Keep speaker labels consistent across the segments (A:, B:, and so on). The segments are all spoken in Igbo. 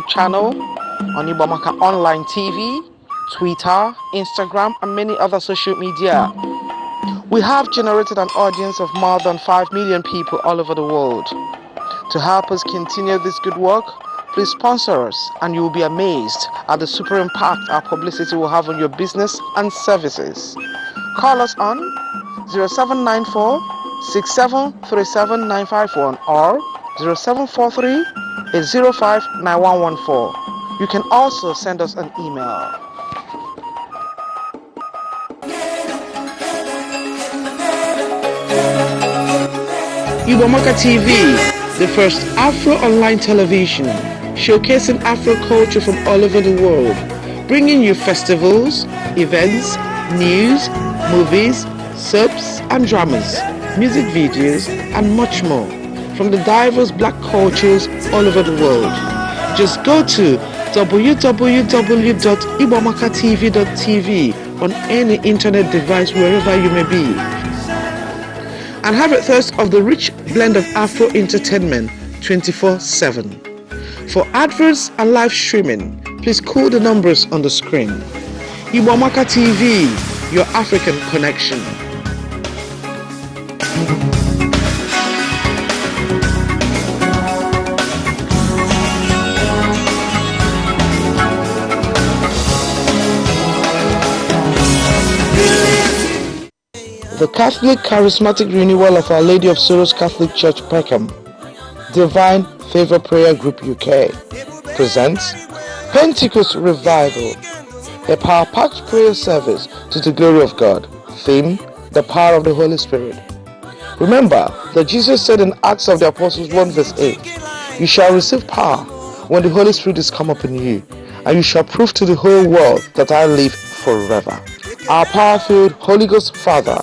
A: YouTube channel, on Igboamaka Online TV, Twitter, Instagram, and many other social media. We have generated an audience of more than 5 million people all over the world. To help us continue this good work, please sponsor us and you will be amazed at the super impact our publicity will have on your business and services. Call us on 0794 6737951 or 0743 805 9114. You can also send us an email. Igboamaka TV, the first Afro online television, showcasing Afro culture from all over the world, bringing you festivals, events, news, movies, soaps and dramas, music videos, and much more from the diverse black cultures all over the world. Just go to www.igboamakatv.tv on any internet device wherever you may be, and have a thirst of the rich blend of Afro entertainment 24/7. For adverts and live streaming, please call the numbers on the screen. Igboamaka TV, your African connection. The Catholic Charismatic Renewal of Our Lady of Sorrows Catholic Church Peckham, Divine Favor Prayer Group UK, presents Pentecost Revival, a power-packed prayer service to the glory of God. Theme, the power of the Holy Spirit. Remember that Jesus said in Acts of the Apostles 1 verse 8, "You shall receive power when the Holy Spirit is come upon you, and you shall prove to the whole world that I live forever." Our power-filled Holy Ghost Father,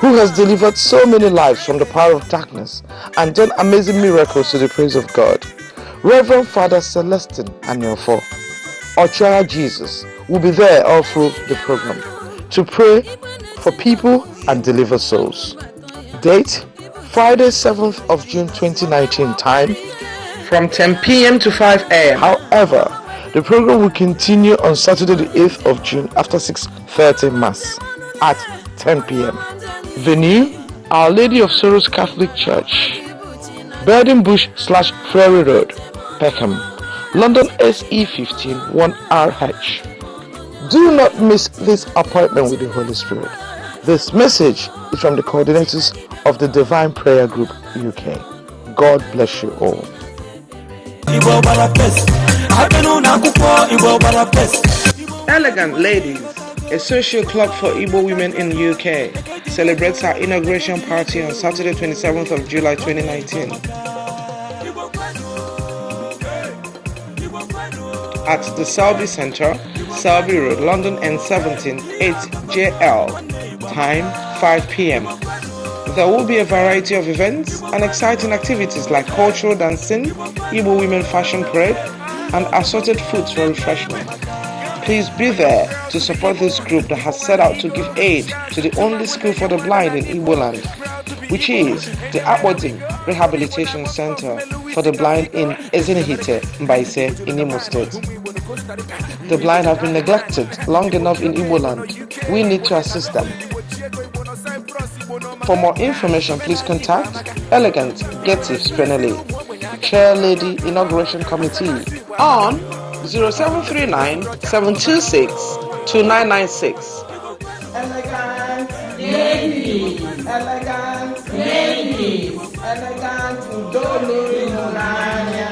A: who has delivered so many lives from the power of darkness and done amazing miracles to the praise of God, Reverend Father Celestine Anyofo, Ochoa Jesus, will be there all through the program to pray for people and deliver souls. Date, Friday 7th of June 2019. Time, from 10 p.m. to 5 a.m. However, the program will continue on Saturday the 8th of June after 6:30 Mass at 10 p.m. Venue, Our Lady of Sorrows Catholic Church, Burden Bush / Ferry Road, Peckham, London SE 15 1RH. Do not miss this appointment with the Holy Spirit. This message is from the coordinators of the Divine Prayer Group UK. God bless you all. Elegant Ladies, a social club for Igbo women in the UK, celebrates our inauguration party on Saturday 27th of July 2019 at the Selby Centre, Selby Road, London N17 8JL. Time 5 p.m. There will be a variety of events and exciting activities like cultural dancing, Igbo women fashion parade, and assorted foods for refreshment. Please be there to support this group that has set out to give aid to the only school for the blind in Igbo land, which is the Akboding Rehabilitation Center for the blind in Ezinihite, Mbaise, in Imo State. The blind have been neglected long enough in Igbo land. We need to assist them. For more information, please contact Elegant Getif Spenelli, Chair Lady Inauguration Committee, on 0739 726 2996.
B: Elegant ladies, elegant ladies, elegant Udolo Inonanya.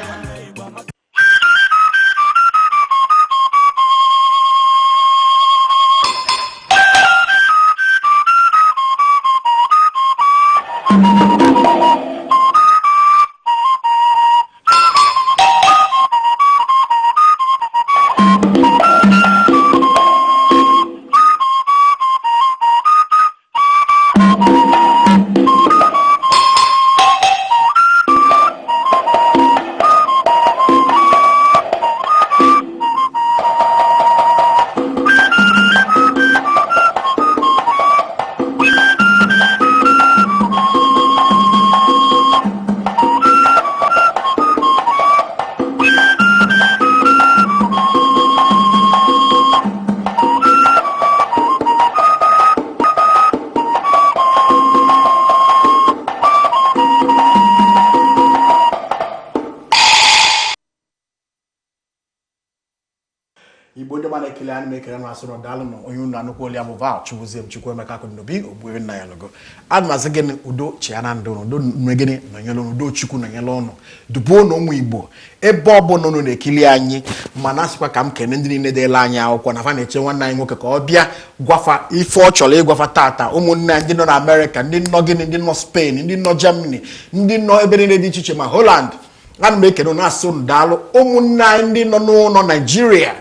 C: Igbo ndị mana ekele anyị mekere na asụrụ daalụ na onye unu anụkwu oli amụ val Chibuzie Chukwuemeka Akụnnobi ogbuebi nna ya logo adụmazị gịnị udo chia na ndụ udo megịnị nọnyere unu udo Chukwu nọnyere unu dubuo na ụmụ Igbo ebe ọ bụla unu na-ekili anyị mana asịkwa ka m kene ndị niile deela anyị akwụkwọ na fa na-eche nwanne anyị nwoke ka ọ bịa gwafa ife ọ chọrọ ịgwafa tata ụmụnne anyị ndị nọ na Amerịka ndị nọ gịnị ndị nọ Spain ndị nọ Germany ndị nọ ebe niile dị iche iche ma Holland ana m ekene unu asị unu daalụ ụmụnne anyị ndị nọ n'ụlọ Naijiria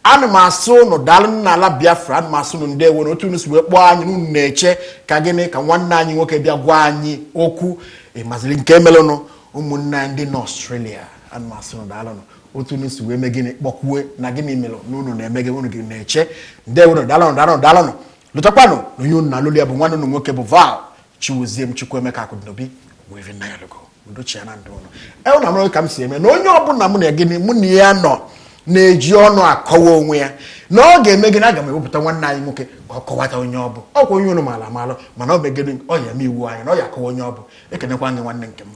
C: ana m asị unu daalụ n'ala Biafra ana m asị unu ndewo na otu unu si wee kpọọ anyị unu na-eche ka gịnị ka nwanne anyị nwoke bịa gwa anyị okwu ịmaziri nke melụnụ ụmụnne anyị ndị nọ Australia ana m asị unu daalụ otu unu si wee mee gịnị kpọkwue na gịnị melụ na unu na-eme gị unu gị na-eche ndewo daalụ lụtakwanụ na onye unu na-alụli ya bụ nwanne unu nwoke bụ Val Chibuzie Chukwuemeka Akụnnobi wee nna ya logo udochia na ndụ unu ewu na mụrụ ka m si eme na onye ọbụla mụ na gịnị mụ na ya nọ na-eji ọnụ akọwa onwe ya na ọ ga-eme gịnị aga m ewepụta nwanne anyị nwoke ka ọ kọwata onye ọ bụ ọkwa onye unu maara amalụ mana ọ begịnị ọ ya eme iwu anyị na ọ ya akọwa onye ọ bụ ekenekwa gị nwanne nke m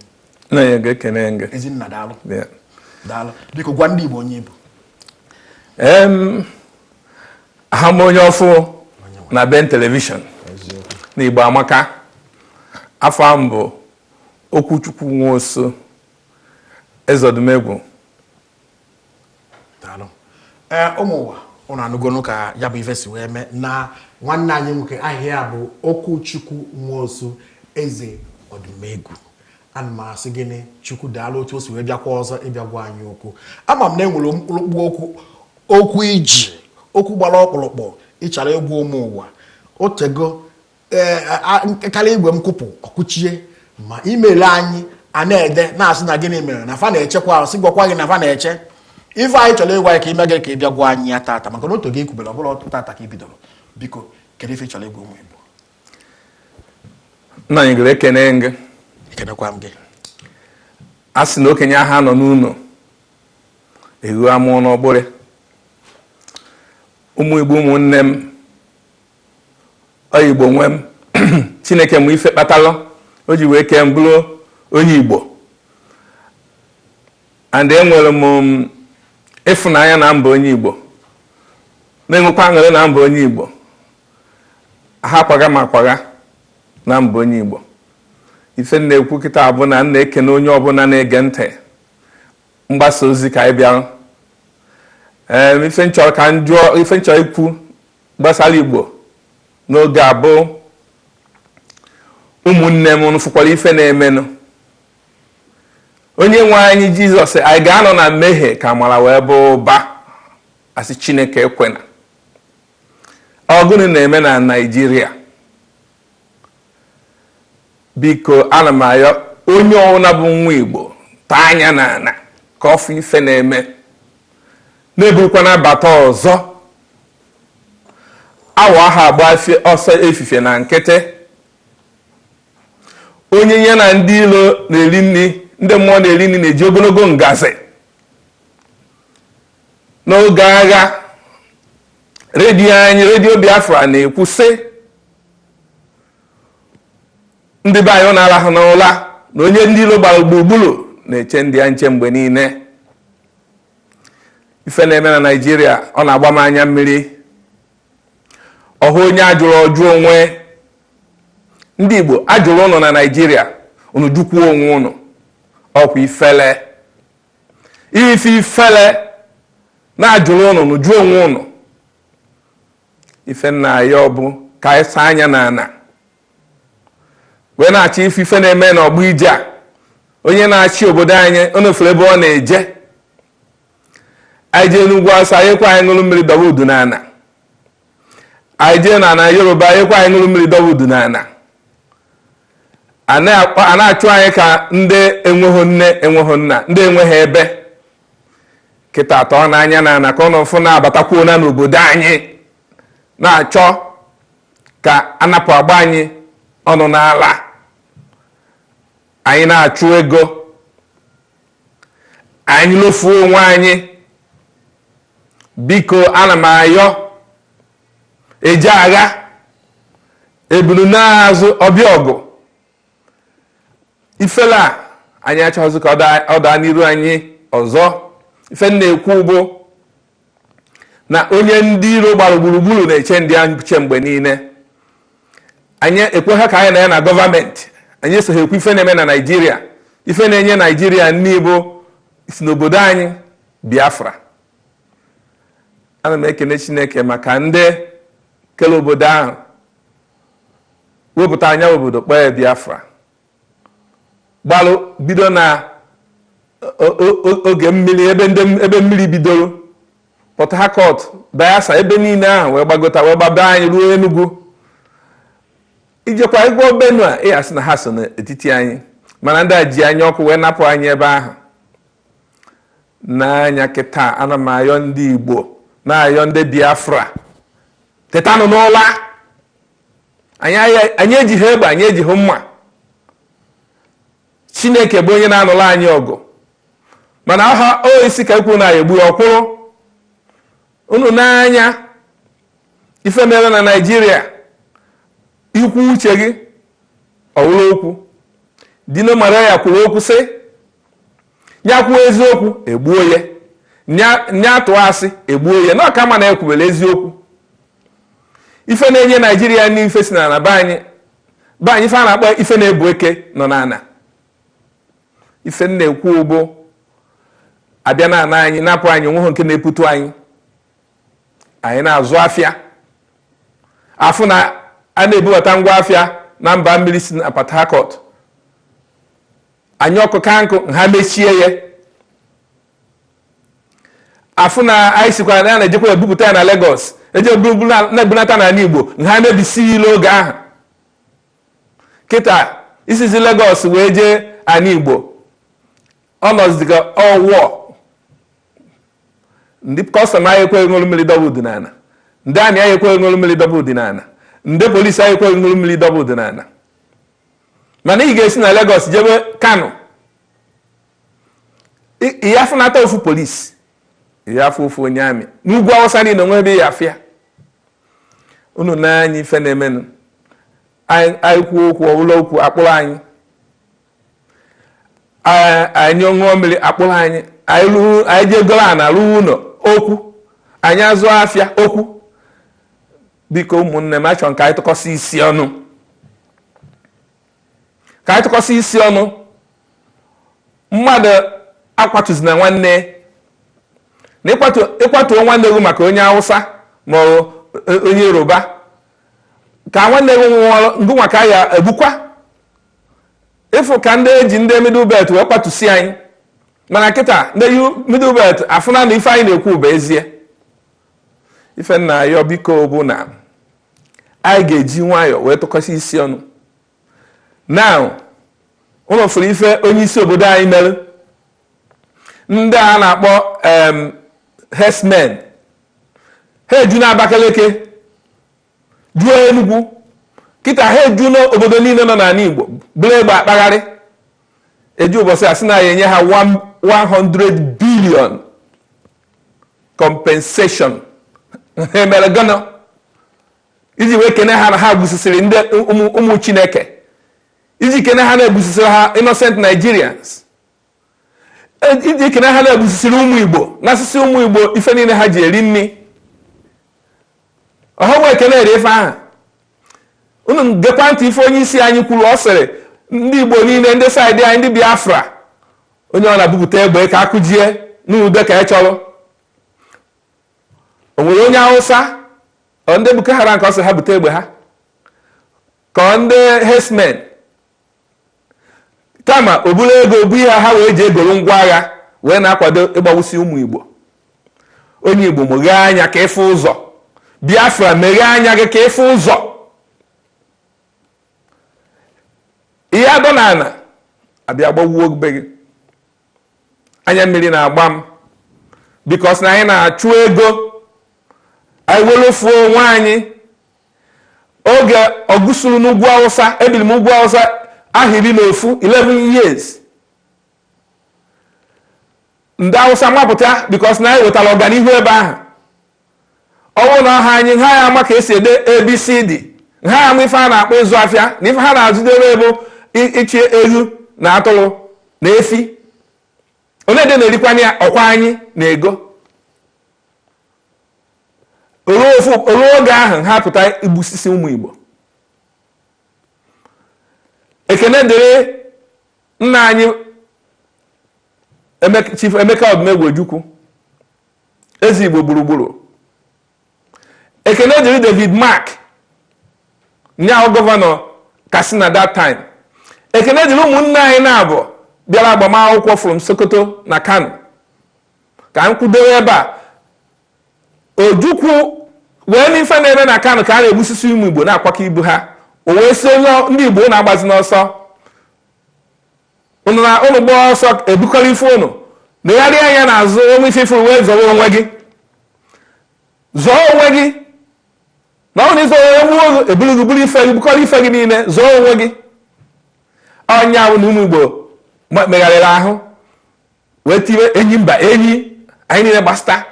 D: na ya ga-ekene gị
C: Ezinna daalụ biko gwa ndị Igbo onye Igbo
D: aha m onye ọfụ na Ben Television na Igboamaka afọ m bụ Okwuchukwu Nwosu Ezodumegwu
C: daalụ ụmụ ụwa unu anụgonu ka ya bụ ife si wee mee na nwanne anyị nwoke ahịa bụ Okwuchukwu Nwosu Ezodumegwu ana m asị gịnị Chukwu daalụ otu o si wee bịakwa ọzọ ịbịa gwa anyị okwu ama m na enwere mkpụrụkpụ okwu iji okwu gbara ọkpụrụkpụ ịchara egwu ụmụ ụwa otego karịa igwe m kwụpụ ọkụchie ma email anyị a na-ede na-asị na gịnị mere na fa na-echekwa sị gwakwa gị na fa na-eche ife anyị chọrọ ịgwa anyị ka ime gị ka ị bịa gwa anyị ya tata maka na otu gị ikwubere ọ bụla ọtụtụ tata ka ị bidoro biko kedu ife chọrọ ịgwa ụmụ Igbo
D: nna anyị gere ekene gị
C: ekenekwa m gị
D: a sị na okenye aha nọ n'ụlọ ehu amụọ n'ọgbụrị ụmụ Igbo ụmụnne m Igbo nwe m Chineke m ife kpatalụ o ji wee kee m bụrụ onye Igbo and enwere m ịfụnanya na mba onye Igbo na-enwekwa aṅụrị na mba onye Igbo ha kwaga ma kwaga na mba onye Igbo ife na-ekwu kịta abụ na na-ekene onye ọbụla na-ege ntị mgbasa ozi ka anyị bịara ife nchọrọ ikwu gbasara Igbo n'oge abụ ụmụnne m fụkwara ife na-emenụ onye nwe anyị Jizọs anyị ga-anọ na mmehie ka amara wee bụ ụba asị Chineke ekwena ọgụnụ na-eme na Naịjirịa biko ana m ayọ onye ọbụla bụ nwa Igbo taa anya na ana ka ọ fụ ife na-eme na-eburukwa nabata ọzọ awa aha agba ọsọ efifie na nkịtị onye ya na ndị ilo na-eri nri ndị mmụọ na-eri nri na-eji ogologo ngazi n'oge agha redio Biafra na-ekwu sị ndị be anyị na-arahụ n'ụla na onye ndị ilo gbara gburugburu na-eche ndị ya nche mgbe niile ife na-eme na Naịjirịa ọ na-agba m anya mmiri ọhụ onye ajụrụ ọjụ onwe ndị Igbo ajụrụ ụnụ na Naịjirịa unu jukwuo onwe ụnụ ọkwa ifele ifele na-ajụrụ ụnụ unu jụọ onwe ụnụ ife nna ya ọ bụ ka anyị saa anya na ana wee na-achọ ife na-eme n'ọgbọ ije a onye na-achị obodo anyị onofere ebe ọ na-eje anyị jee n'ugwu Awụsa anyekwa anyị ṅụrụ mmiri dọba udu n'ana anyị jee na Yoruba anyekwa anyị ṅụrụ mmiri dọba udu n'ana a na-achụ anyị ka ndị enweghị nne enweghị nna ndị enweghị ebe kịta atọ n'anya na ana ka ọ nọfụ na-abatakwuo na n'obodo anyị na-achọ ka anapụ agba anyị ọnụ n'ala anyị na-achụ ego anyị lofuo onwe anyị biko ana m ayọ eje agha ebulu n'azụ ọbịa ọgụ ifele a anyị achọghịzị ka ọ daa n'iru anyị ọzọ ife na-ekwu bụ na onye ndị iro gbara gburugburu na-eche ndị nche mgbe niile. Anyị ekweghị ka anyị na ya na gọọmenti, anyị esoghị ekwu ife na-eme na Naịjirịa. Ife na-enye Naịjirịa n'Igbo si n'obodo anyị Biafra. Ana m ekene Chineke maka ndị kele obodo ahụ wepụta anya obodo kpọọ Biafra, gbalụ bido na oge mmiri ebe mmiri bidoro Port Harcourt, Bayelsa, ebe niile ahụ wee gbagota wee gbaba anyị ruo Enugu. Ijekwa Igbo Benue asị na ha so n'etiti anyị, mana ndị a ji anya ọkụ wee napụ anyị ebe ahụ. N'anya kịta ana m ayọ ndị Igbo na-ayọ ndị Biafra, tetanụ n'ụla. Anyị ejighị egbe, anyị ejighị mma. Chineke bụ onye na-anụla anyị ọgụ, mana ọha isi ka ikwu na egbu ọkwụrụ. Unu n'anya ife mere na Naịjirịa, ikwu uche gị ọwụrụ okwu. Dino Maria kwuru okwu sị, nyakwuo eziokwu egbuo ya, nya atụ asị egbuo ya. Na ọka ma na ekwubere eziokwu. Ife na-enye Naịjirịa n'ife si na be anyị ife a na-akpọ ife na-ebu eke nọ n'ana. Ife na-ekwu ugbo abịa na ana anyị napụ anyị onweghị nke na-eputu anyị. Anyị na-azụ afịa, afụ na a na-ebubata ngwa afịa na mba mmiri si na Port Harcourt. Anyị ọkụka nkụ ha mechie ya, afụ na anyị sikwa na na-ejekwa ebupụta ya na Lagos, na-ebunata n'ala Igbo ha mebisi ile oge ahụ. Kịta isizi Lagos wee jee ala Igbo, ọnọziga ọwụọ. Ndị kọstọm anyị ekweghị ṅụrụ mmiri dọba ọdịnala, ndị amị anyị ekweghị ṅụrụ mmiri dọba ọdịnala, ndị polisi anyị ekweghị ṅụrụ mmiri dọba ọdịnala. Mana ị ga-esi na Lagos jebe Kano, ihe afụnata ofu polisi, ihe afụ ofu onye amị. N'ugwu Awụsa niile onwe ebe ya afịa. Unu n'anya ife na-emenụ, anyị kwuo okwu ọbụla okwu akpụrụ anyị. Anyị ṅụọ mmiri akpụrụ anyị. Anyị jee goro ana rụọ ụlọ okwu, anyị azụ afịa okwu. Biko ụmụnne m, achọrọ ka anyị tụkọsị isi ọnụ, ka anyị tụkọsị isi ọnụ. Mmadụ akwatụzina nwanne na ịkwatuo nwanne gị maka onye Awụsa ma onye Yoruba, ka nwanne gị nwụọ ngụnwa ka ya egbukwa. Ịfụ ka ndị eji ndị Middle Belt wee kwatụsi anyị, mana kịta ndị Middle Belt afụna na ife anyị na-ekwu bụ ezie. Ife nna ayọ biko bụ na anyị ga-eji nwayọ wee tụkọsị isi ọnụ. Now ụlọ fụrụ ife onye isi obodo anyị mere, ndị a na-akpọ herdsmen, ha eju na Abakaliki, juo Enugu, kịta ha eju n'obodo niile nọ n'ala Igbo bụrụ egbe akpagharị. Eju ụbọchị asị na ya enye ha 100 billion compensation. Ha mere gọnọ iji wee kene ha na ha gbusisiri ndị ụmụ Chineke, iji kene ha na-egbusisiri ha innocent Nigerians, iji kene ha na-egbusisiri ụmụ Igbo na asịsị ụmụ Igbo ife niile ha ji eri nri. Ọha wee kene ere ife ahụ. Unu gekwa ntị ife onye isi anyị kwuru, ọ sịrị ndị Igbo niile, ndị saịdị anyị, ndị Biafra, onye ọ na-abụpụta egbe ka akụjie n'ude ka ị chọrọ. O nwere onye Awụsa ndị Boko Haram ka ọ sị ha bute egbe ha, ka ndị herdsmen kama o buru ego bu ihe ha wee ji egoro ngwa agha wee na-akwado ịgbawusi ụmụ Igbo. Onye Igbo meghee anya ka ịfụ ụzọ. Biafra meghee anya gị ka ịfụ ụzọ. Ihe adọ na ana abịa gbawuo be gị. Anya mmiri na-agba m because na anyị na-achụ ego. Anyị welofuo onwe anyị. Oge ọgụsuru n'ugwu Awụsa, ebiri m ugwu Awụsa ahụ 11 years. Ndị Awụsa mapụta because na anyị wetara ọganihu ebe ahụ. Ọwụ na ọha anyị, ha ya ama ka esi ede ABCD, ha ya ama ife a na-akpọ ịzụ afịa, na ife ha na-azụdere ebo ichi ehu na atụrụ na efi. Onye dị na-erikwanye ya ọkwa anyị na ego. olu oge ahụ ha pụta igbusisi ụmụ Igbo. Ekene dịrị nna anyị Chief Emeka Odumegwu Ojukwu, eze Igbo gburugburu. Ekene dịrị David Mark, nyaahụ gọvanọ Katsina that time. Ekene dịrị ụmụnne anyị na-abụ bịara agbamakwụkwọ from Sokoto na Kano. Ka m kwudewe ebe a, Ojukwu wee n'ife na-eme na Kano ka a na-egbusisi ụmụ Igbo na-akwakọ ibu ha. O wee si ndị Igbo na-agbazi n'ọsọ. Unu gbaa ọsọ ebukọrọ ife unu negharịa anya n'azụ onwe ife ifuru wee zọrọ onwe gị. Zọọ onwe gị. Na ọ na-ezọ onwe eburu ife gị, bukọrọ ife gị niile, zọọ onwe gị. Ọnya bụ na ụmụ Igbo megharịrị ahụ wee tiwe enyi mba enyi anyị niile gbasta.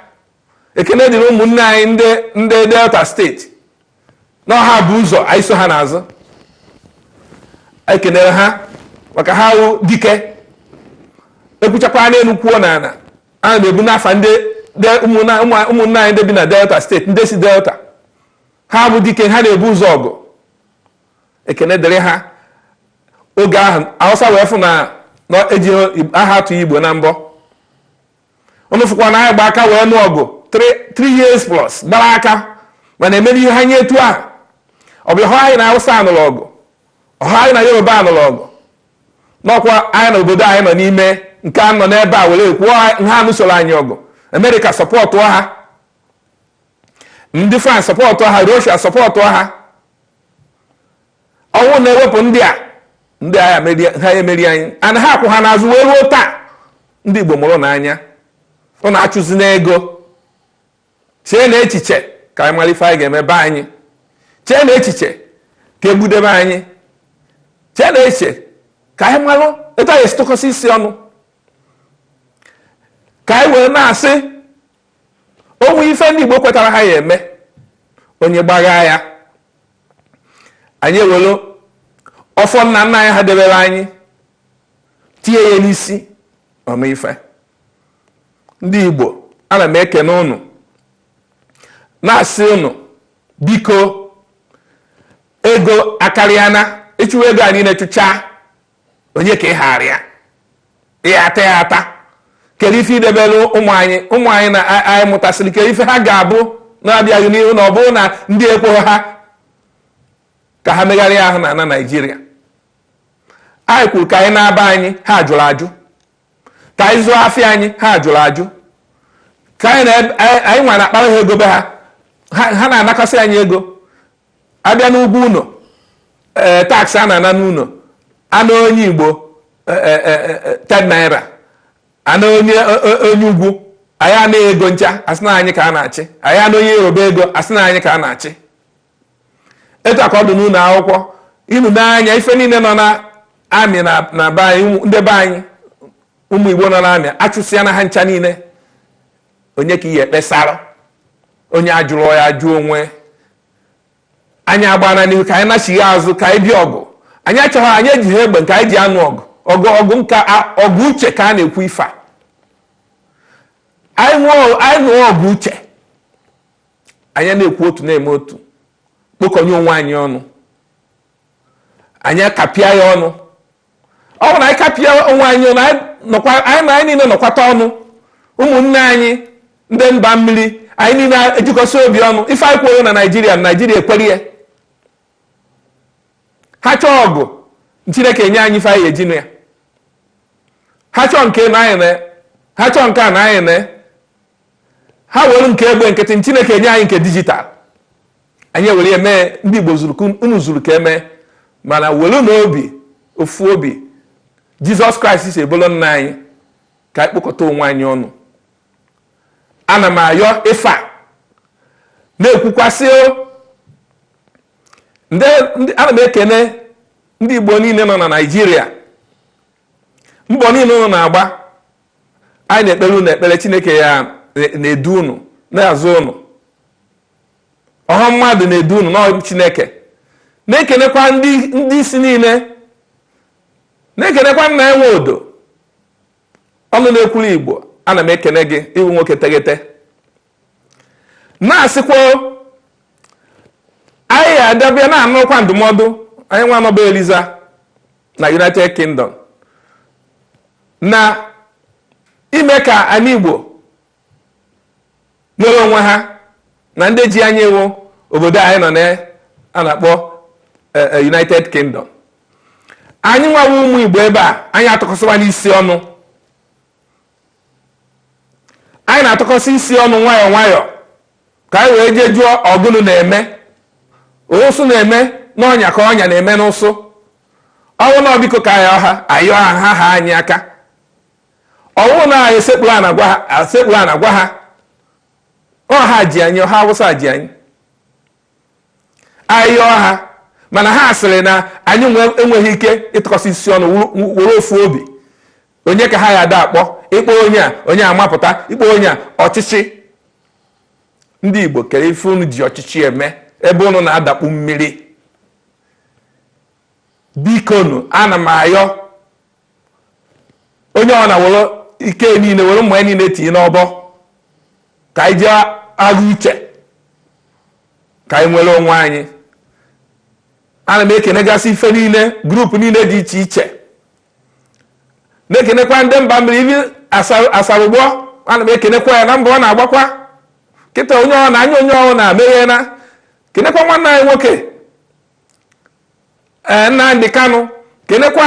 D: Ekene dịrị ụmụnne anyị ndị Delta steeti na ọha bụ ụzọ anyị so ha n'azụ. Ekenere ha maka ha wụ dike. Ekwuchakwa n'elu kwuo n'ala a na-ebu n'afa ụmụnne anyị ndị bi na Delta steeti, ndị si Delta. Ha bụ dike, ha na-ebu ụzọ ọgụ. Ekene dịrị ha. Oge ahụ Hausa wee fụ na eji aha atụ Igbo na mbọ. Unu fụkwa na anyị gba aka wee nụ ọgụ 3 years plus gbara aka mana emere ihe ha nye etu ahụ. Ọ bụ anyị na Hausa anụrụ ọgụ, anyị na Yoruba anụrụ ọgụ, n'ọkwa anyị na obodo anyị nọ n'ime nke a nọ n'ebe a were kwuo ha anụsoro anyị ọgụ. America sọpọtụ ha, ndị France sọpọtụ ha, Russia sọpọtụ ha. Ọnwụ na-ewepụ ndị agha ha emeri anyị ana ha akwụ ha n'azụ wee ruo taa. Ndị Igbo mụrụ n'anya, ọ na-achụzi n'ego. Chee na echiche ka anyị mara ife anyị ga-eme be anyị. Chee na echiche ka egbudebe anyị. Chee na echiche ka anyị malụ etu anyị esitụkọsị isi ọnụ, ka anyị were na-asị onwe ife ndị Igbo kwetara ha ya eme, onye gbagha ya anyị ewelu ọfọ nna nna anyị ha debere anyị tinye ya n'isi ọma ife. Ndị Igbo ana m ekene unu na-asị unu biko ego akarịana. Ịchụwa ego anyị na-echụcha onye ka ịgharịa ya ata. Kedu ife idebere ụmụ anyị na anyị mụtasịrị, kedu ife ha ga-abụ na-abịaghị n'ihu na ọ bụrụ na ndị ekweghị ha ka ha megharịa ahụ na Naịjirịa. Anyị kwuru ka anyị na-aba anyị, ha jụrụ ajụ. Ka anyị zụọ afịa anyị, ha jụrụ ajụ. Ka anyị nwa na-akpara ha ego be ha na-anakọsị anyị ego. Abịa n'ugwu ụnọ, taksị a na-ana n'ụlọ, anụ onye Igbo 10 naira, anụ onye ugwu anyị anaghị ego ncha asị na anyị ka a na-achị, anyị anụ onye Yoruba ego asị na anyị ka a na-achị. Etu aka ọ dị n'ụlọ akwụkwọ, inu n'anya ife niile nọ na amị na be anyị, ndị be anyị ụmụ Igbo nọ na amị achụsịa na ha ncha niile. Onye ka ihe ekpesara, onye ajụrụ ya jụọ onwe. Anyị agbana n'ihu ka anyị nachighi azụ, ka anyị bịa ọgụ. Anyị achọghị, anyị ejighị egbe nke anyị ji anụ ọgụ uche ka a na-ekwu ife a. Anyị nụọ ọgụ uche, anyị na-ekwu otu na-eme otu, kpokọnye onwe anyị ọnụ, anyị kapịa ya ọnụ. Ọ bụ na anyị kapịa onwe anyị ọnụ, anyị niile nọkwata ọnụ, ụmụnne anyị ndị mba mmiri anyị niile ejikọsị obi ọnụ. Ife anyị kwuru na Naịjirịa ekwere ya. Ha chọọ ọgụ, Chineke enye anyị ife anyị ejinụ ya. Ha chọọ nke na anyị na ha chọọ nke a na anyị na ha were nke egbe nkịtị, Chineke enye anyị nke dijital. Anyị ewere ya mee. Ndị Igbo unu zuru ka eme, mana were n'obi ofu obi Jizọs Kraịst si ebolo nna anyị ka anyị kpokọta onwe anyị ọnụ. Ana m ayọ ife a na-ekwukwasị ana m ekene ndị Igbo niile nọ na Naịjirịa, mbọ niile unu na-agba. Anyị na-ekpere unu ekpere, Chineke ya na-edu unu na-azụ unu. Ọha mmadụ na-edu unu na Chineke. Na-ekenekwa ndị isi niile, na-ekenekwa nna enwe odo ọnụ na-ekwuru Igbo. Ana m ekene gị iwu nwoke tegete. na-asịkwa anyị adabịa na-anụkwa ndụmọdụ anyị nwa nọba Eliza na United Kingdom na ime ka anyị Igbo nwere onwe ha na ndị ji anyị ewu obodo anyị nọ a na-akpọ United Kingdom. Anyị nwawa ụmụ Igbo ebe a anyị atụkọsịwa n'isi ọnụ, anyị na-atụkọsị isi ọnụ nwayọọ nwayọọ ka anyị wee jee jụọ ọgụnụ na-eme ụsụ na-eme n'ọnya ka ọnya na-eme n'ụsụ. Ọnwụ na ọbiko ka ayọ ha anyị aka. Ọnwụ na anyị esekpuru a na-agwa ha ọha ji anyị, ọha Awụsa ji anyị ayọ ha, mana ha sịrị na anyị enweghị ike ịtụkọsị isi ọnụ were ofu obi. Onye ka ha ya ada akpọ ịkpọ onye amapụta, ịkpọ onye ọchịchị. Ndị Igbo kere ife unu ji ọchịchị eme ebe unu na-adakpu mmiri. Bikonu, ana m ayọ onye ọ na-were ike niile were mmanya niile tinye n'ọbọ ka anyị jee agha uche ka anyị nwere onwe anyị. Ana m ekenegasị ife niile, grupu niile dị iche iche, na-ekenekwa ndị mba mmiri ibi asarụgbọ. Ana m ekenekwa ya na mbọ ọ na-agbakwa kịta onye ọ na-anya onye ọ na-ameghe na kenekwa nwanne anyị nwoke Nnamdi Kanu, kenekwa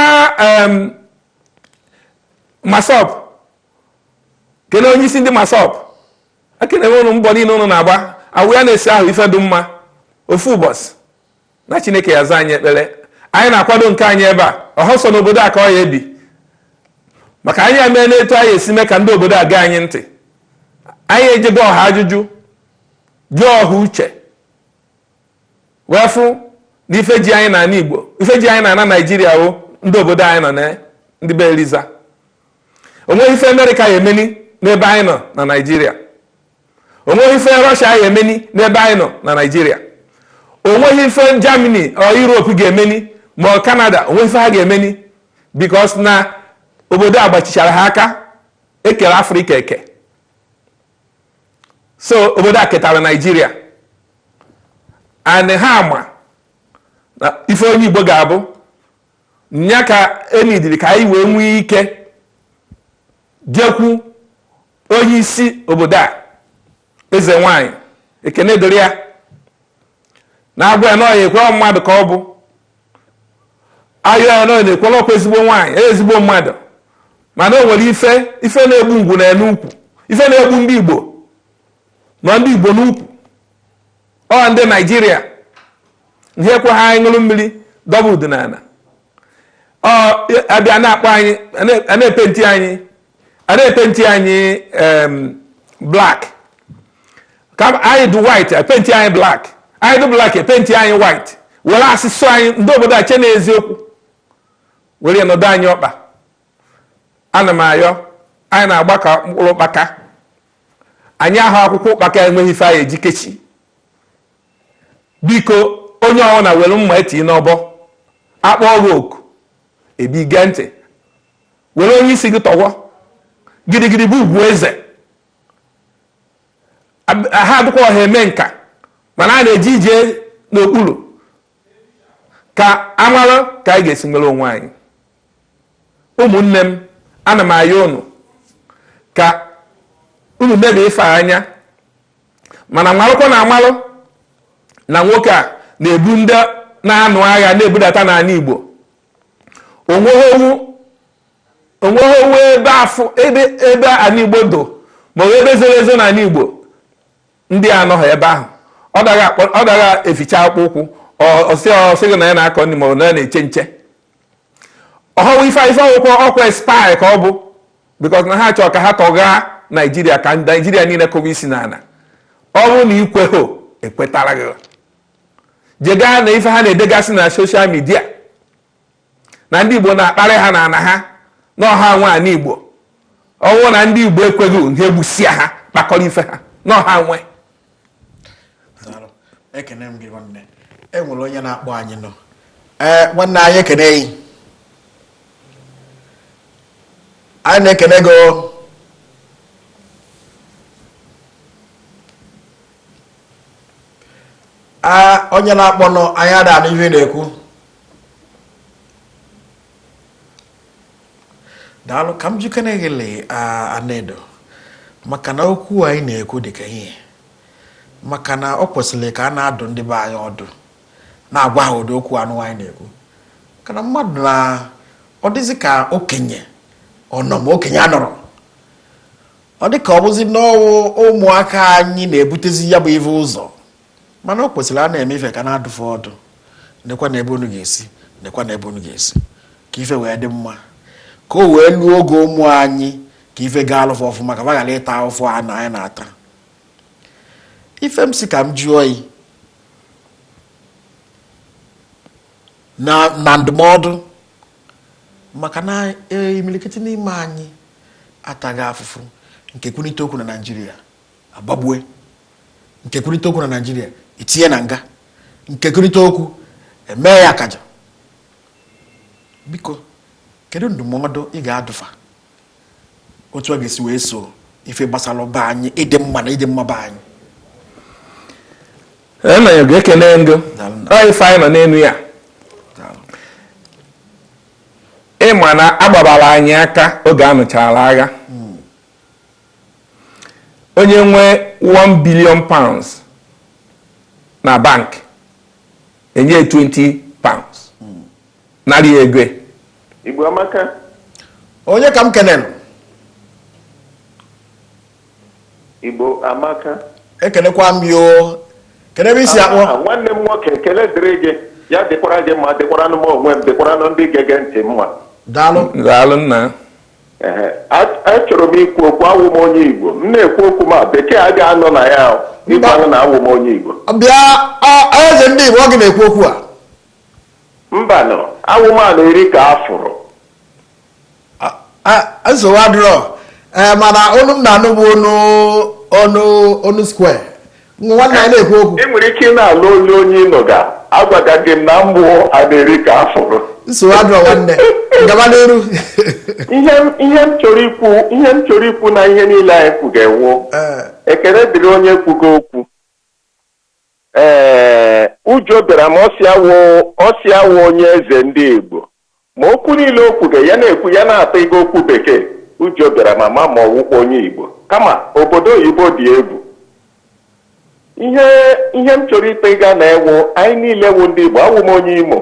D: Masop, kene onye isi ndị Masop. Akenewe unu mbọ niile unu na-agba awụ ya na-esi ahụ ife dị mma ofu ụbọchị na Chineke ya za anyị ekpere. Anyị na-akwado nke anyị ebe a ọhọsọ n'obodo a ka ọ ya ebi, maka anyị eme n'etu anyị esi mee ka ndị obodo a gaa anyị ntị. Anyị ejego ọha ajụjụ, jụọ ọha uche, wee fụ na ife ji anyị na Igbo, ife ji anyị na Naijiria o ndị obodo anyị nọ na ndị be Eliza. Onweghị ife Amerịka ya emeni n'ebe anyị nọ na Naijiria. Onweghị ife Russia ya emeni n'ebe anyị nọ na Naijiria. Onweghị ife Germany ọ Europe ga-emeni ma ọ Canada, onweghị ife ha ga-emeni because na obodo a gbachichara ha aka, ekere Afrịka eke. So obodo a ketara Naijiria, and ha ama na ife onye Igbo ga-abụ nya ka enidiri ka anyị wee nwee ike jekwu onye isi obodo a, eze nwanyị Ekene dịrị ya, na-agwa ya na ọ ya ekwe mmadụ ka ọ bụ ayọ ya na ọ na-ekwela ọkwa ezigbo nwaanyị, ezigbo mmadụ, mana o nwere ife na-egbu ngwu na n'ukwu, ife na-egbu ndị Igbo nọ ndị Igbo n'ukwu. Ọ ndị Naijiria ihe ekwe ha anyị ṅụrụ mmiri dọba udinala. Ọ abịa na-akpọ anyị, a na-epenti anyị black, ka anyị dị white epenti anyị black, anyị dị black epenti anyị white, were asụsụ anyị ndị obodo a che na eziokwu were nọdụ anyị ọkpa. Ana m ayọ, anyị na-agba ka mkpụrụ ụkpaka, anyị ahụ akwụkwọ ụkpaka enweghị ife anyị eji kechi. Biko onye ọwụna were mma eti n'ọbọ, akpọ ọrụ oku ebi gee ntị, were onye isi gị tọwọ gidigidi bụ ugwu eze. Ha adịkwa ọha eme nka, mana a na-eji ije n'okpuru ka amara ka anyị ga-esi nwere onwe anyị. Ụmụnne m, ana m ayọ unu ka unu mebe ife anya, mana marụkwa na amalụ na nwoke a na-ebu ndị na-anụ agha na-ebudata n'ala Igbo. Onweghị owu ebe ala Igbo do ma ọ ebe zoro ezo n'ala Igbo ndị anọghị ebe ahụ. Ọ dara eficha akpụkwụ ọsịghị na ya na-akọ ndị ma ọ na-eche nche. Ọhụrụ ife ọkwụkwọ ọkwa spy ka ọ bụ, because na ha chọrọ ka ha tọgaa Naijiria, ka Naijiria niile kọba isi n'ala. Ọ bụrụ na ikweho ekwetara gị, jega na ife ha na-edegasị na soshal midia na ndị Igbo na-akparị ha na ana ha n'ọha nwe ana Igbo. Ọ bụrụ na ndị Igbo ekweghị nke egbusia ha kpakọrọ ife ha n'ọha nwe.
C: Ekene m gị nwanne. Enwere onye na-akpọ anyị nọ. Nwanne anyị ekene yi. Anyị na-ekene gị. onye na-akpọ nọ anya da na ife na-ekwu daalụ ka m jikere gele anedo maka na okwu anyị na-ekwu dịka ihe maka na ọ kwesịrị ka a na-adụ ndị be anyị ọdụ na-agwa ha ụdị okwu anụ anyị na-ekwu kana mmadụ na ọ dịzị ka okenye ọnọ ma okenye anọrọ ọ dị ka ọ bụzi n'ọwụ ụmụaka anyị na-ebutezi ya bụ ife ụzọ mana ọ kwesịrị a na-eme ife ka na-adụfe ọdụ nekwa na ebe unu ga-esi nekwa na ebe unu ga-esi ka ife wee dị mma ka o wee luo oge ụmụ anyị ka ife gaa alụfụ ọfụma ka ghara ịta ahụfụ a na anyị na-ata ife m si ka m jụọ yi na ndụmọdụ maka na imilikiti n'ime anyị ataghị afụfụ nke kwunite okwu na Naịjirịa agbagbue nke kwunite okwu na Naịjirịa itinye na nga nke kwunite okwu emee ya akaja biko kedu ndụmọdụ ị ga-adụfa otu a ga-esi wee so ife gbasara be anyị ịdị mma na ịdị mma be anyị
D: na ya ga-ekene ndụ ife anyị nọ n'elu ya ịma na agbabara anyị aka oge a nụchara agha onye nwe 1 billion pounds na bank enye 20 pounds narị ego
E: Igboamaka
C: onye ka m kenelu
E: Igboamaka
C: ekenekwa m yo kenebe isi akpọ
E: nwanne m nwoke ekele dịrị gị ya dịkwara gị mma dịkwara m onwe m dịkwara ndị gege ntị mma
C: daalụ
D: nna
E: achọrọ m ikwu okwu awụ m onye Igbo m na-ekwu okwu ma bekee a ga-anọ na ya ịgba ahụ na awụ m onye Igbo
C: bịa eze ndị Igbo ọ gị na-ekwu okwu
E: mba nọ awụ m a na-eri ka afụrụ
C: nsogbu adịrọ mana onu m na-anụ bụ onu square nwanne anyị na-ekwu okwu
E: ị nwere ike ị na-alụ olu onye ịnọ ga agwagaghị m na mmụọ a na-eri ka afụrụ
C: nsogbu adịrọ nwanne gaba n'elu
E: ihe m chọrọ ikwu na ihe niile anyị kwuga ewu ekele dịrị onye kwugo okwu ụjọ bịara ma ọ si awụ onye eze ndị Igbo ma okwu niile o kwuga ya na-ekwu ya na-ata ego okwu bekee ụjọ bịara ma ọwụkwa onye Igbo kama obodo oyibo dị egwu ihe m chọrọ ịta ịga na ewu anyị niile wu ndị Igbo awụ m onye Imo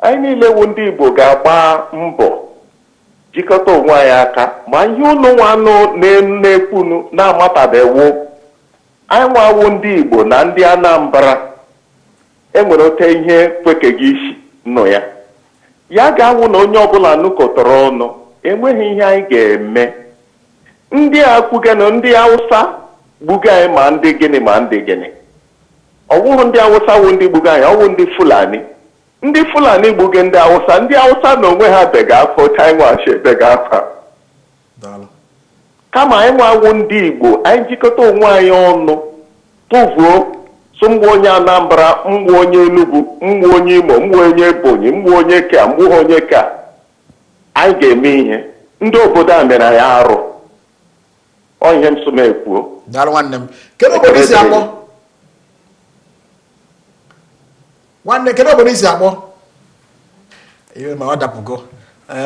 E: anyị niile wu ndị Igbo ga-agba mbọ jikọta onwe anyị aka ma ihe ụnụ nwanụ na-ekwunu na-amatabewu anyị nwawu ndị Igbo na ndị Anambra enwere ote ihe kwekeghị isi nọ ya ga-awụ na onye ọbụla nụkọtara ọnụ enweghị ihe anyị ga-eme ndị a kwugana ndị Hausa gbuga anyị ma ndị gịnị ọwụhụ ndị Hausa wụ ndị gbuga anyị ọwụ ndị Fulani gbuge ndị Hausa na onwe ha bega afọ chainwachi ebega afa kama anyị nwawụ ndị Igbo anyị jikọta onwe anyị ọnụ tụvuo so mgbe onye Anambra mgbe onye Enugu mgbe onye Imo mgbe onye Ebonyi mgbe onye ka mgbe onye ka anyị ga-eme ihe ndị obodo a mere anyị arụ ọ ihe m so m ekwuo
C: daalụ nwanne m kedu obodo isi akpọ nwanne kedu obodo isi akpọ ihe ma ọ dapụgo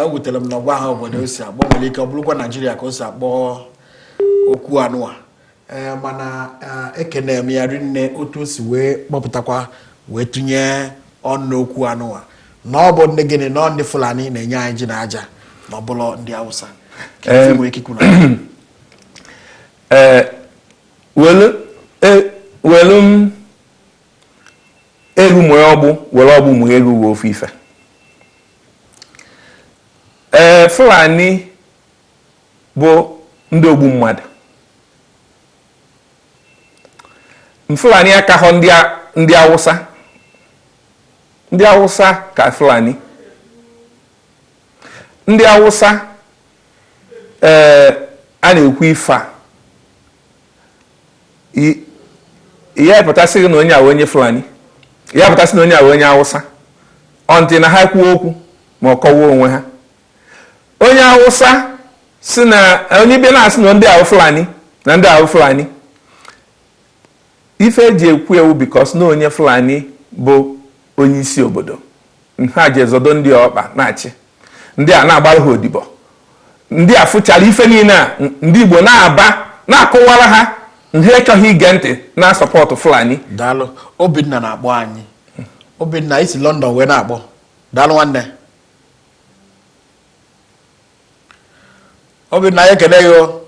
C: o wutere m na ọgwa ha obodo o si akpọ nwere ike ọ bụrụkwa Naijiria ka o si akpọ okwu anụwa mana ekene m ya rinne otu o si wee kpọpụtakwa wee tụnye ọnụ okwu anụwa na ọ bụ ndị gịnị na ndị Fulani na-enye anyị ji na aja na ọ bụrụ ndị Hausa ka ife nwere ike ikwu na
D: welu m elu mụọ ọgbụ were ọgbụ mụọ elu uwe ofe ife Fulani bụ ndị ogbu mmadụ Fulani akaghọ ndị Hausa ndị Hausa ka Fulani ndị Hausa a na-ekwu ife a ya pụtasịghị na onye a onye Fulani ya pụtasị na onye a onye Hausa ọntị na ha kwuo okwu ma ọ kọwaa onwe ha onye Hausa si na onye bịa na-asị na ndị ahụ Fulani na ndị ahụ Fulani ife eji ekwu ewu because na onye Fulani bụ onye isi obodo ha je zodo ndị ọkpa na-achị ndị a na-agbara ha odibo ndị a fụchara ife niile a ndị Igbo na-aba na-akụwara ha ndị echọghị ige ntị na sọpọtụ Fulani.
C: Daalụ. Obinna na-akpọ anyị. Obinna isi London wee na-akpọ. Daalụ nwanne. Obinna ya ekele gị o.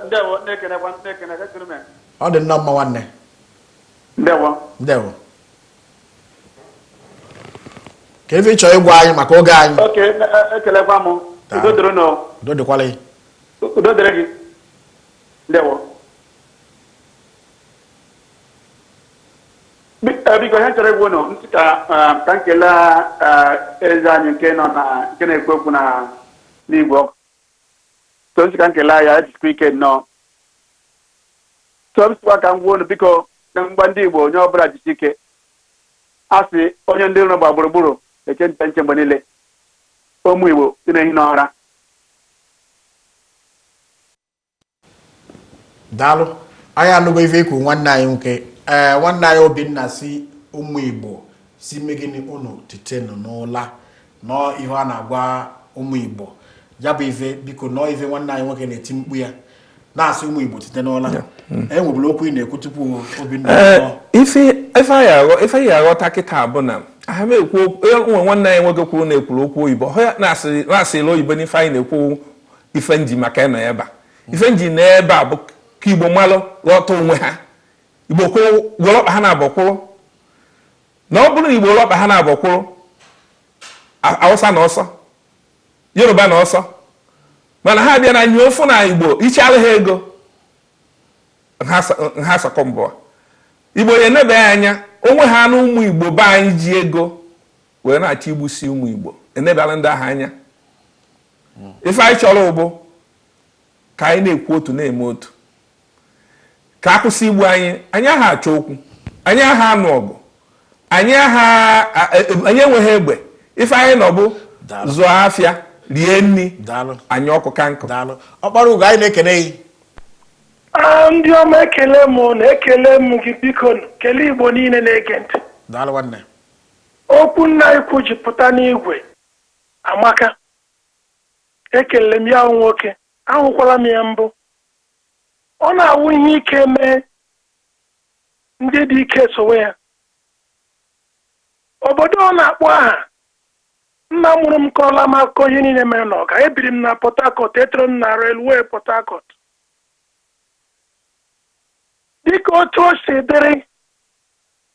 F: Ndewo, nekene.
C: Ọ dị nnọọ mma nwanne. Ndewo. Ka ebe ị chọrọ ịgwa anyị maka oge anyị.
F: Okay, ekelekwa m. Udo dịrị nọ.
C: Udo dịkwala gị.
F: Udo dịrị gị. Ndewo. Biko ihe chọrọ ịgwa nọ ntị ka nkele eze anyị nke nọ na nke na-ekwu okwu na n'Igbo. So ntị ka nkele ya ejikwa ike nnọọ. So ntịkwa ka m gwa unu biko na mgba ndị Igbo onye ọbụla jisi ike. Asị onye ndị ụlọ gba gburugburu eche nche mgbe niile. Ụmụ Igbo dị na-ehi n'ọra.
C: Daalụ. Anyị anụgo ife ikwu nwanne anyị nwoke. Nwanne anyị Obinna si ụmụ Igbo si megịnị unu tite n'ụla nọ ihe a na-agwa ụmụ Igbo ya bụ ife biko nọ ife nwanne anyị nwoke na-eti mkpu ya na-asị ụmụ Igbo tite n'ụla. Enwebụla okwu ị na-ekwu tupu Obinna.
D: Ife ya aghọta kịta bụ na aha m ekwu nwe nwanne anyị nwoke kwuru na-ekwuru okwu oyibo ha na-asịla oyibo n'ife anyị na-ekwu ife nji maka ịnọ ebe a. Ife nji na ebe a bụ ka Igbo malụ ghọta onwe ha. Igbo kwuru gwọrọkpa ha na-abọkwụrụ na ọ bụrụ na Igbo lọkpa ha na-abọkwụrụ Hausa na ọsọ Yoruba na ọsọ mana ha bịa na nye ofu na Igbo ichalụ ha ego ha sọkọ mbụọ Igbo ya enebe anya onwe ha na ụmụ Igbo be anyị ji ego wee na-achọ igbusi ụmụ Igbo enebela ndị ahụ anya. Ife anyị chọrọ ụgbụ ka anyị na-ekwu otu na-eme otu ka akwụsị igbu anyị aha achọ okwu anyị aha anụ ọgụ anyị enweghị egbe ife anyị nọ bụ zụọ afịa rie nri anyị ọkụ ka nkụ.
C: Ọkpara ugo anyị na-ekene gị.
G: Ndị ọma na-ekele m gị biko kelee Igbo niile na-ege ntị.
C: Daalụ nwanne.
G: Okwu nna ikwu ji pụta n'igwe amaka. Ekele m ya nwoke ahụkwala m ya mbụ. Ọ na-awụ ihe ike mee ndị dị ike sowe ya. Obodo ọ na-akpọ aha nna mụrụ m kọọla m akụkọ ihe niile mere n'Ọga. Ebiri m na Port Harcourt, etoro m na railway Port Harcourt. Dịka otu o si dịrị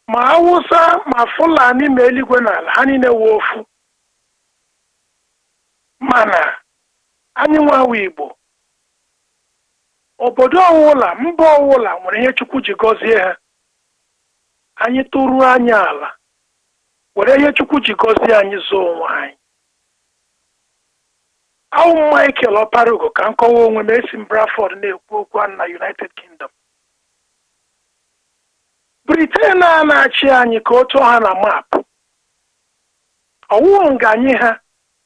G: ma Hausa ma Fulani ma eluigwe n'ala ha niile wee ofu mana anyị nwawa Igbo obodo ọwụla mba ọwụla nwere ihe Chukwu ji gọzie ha. Anyị tụrụ anyị ala were ihe Chukwu ji gọzie anyị zoo onwe anyị. Awụ Michael Ọparugo ka nkọwa onwe m esi m Bradford na-ekwu okwu na United Kingdom. Britain a na-achị anyị ka otu ha na mapụ ọwụghị nga anyị ha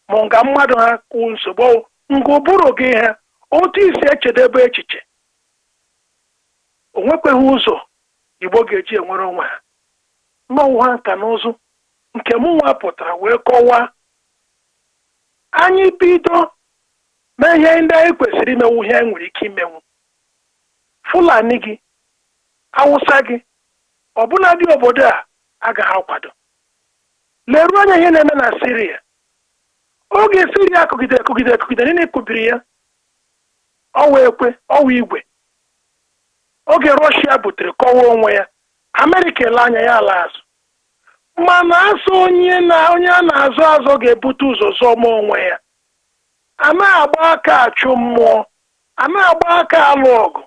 G: ma nga mmadụ ha kwụ nsogbu nga ụbụrụ gị ha otu isi echedebe echiche o nwekweghị ụzọ Igbo ga-eji enwere onwe ha. Mmanwụ ha nka na ụzụ nke mụ nwa pụtara wee kọwaa anyị bido mee ihe ndị anyị kwesịrị imenwu ihe anyị nwere ike imenwu. Fulani gị Hausa gị ọbụla dị obodo a agaghị akwado. Leruo anya ihe na-eme na Syria. Oge Syria kụgide niile kwubiri ya ọwa ekwe ọwa igwe. Oge Russia butere kọwa onwe ya America ele anya ya ala azụ mana asọ onye a na-azụ azụ ga-ebute ụzọ zọma onwe ya. A na-agba aka achụ mmụọ, a na-agba aka alụ ọgụ.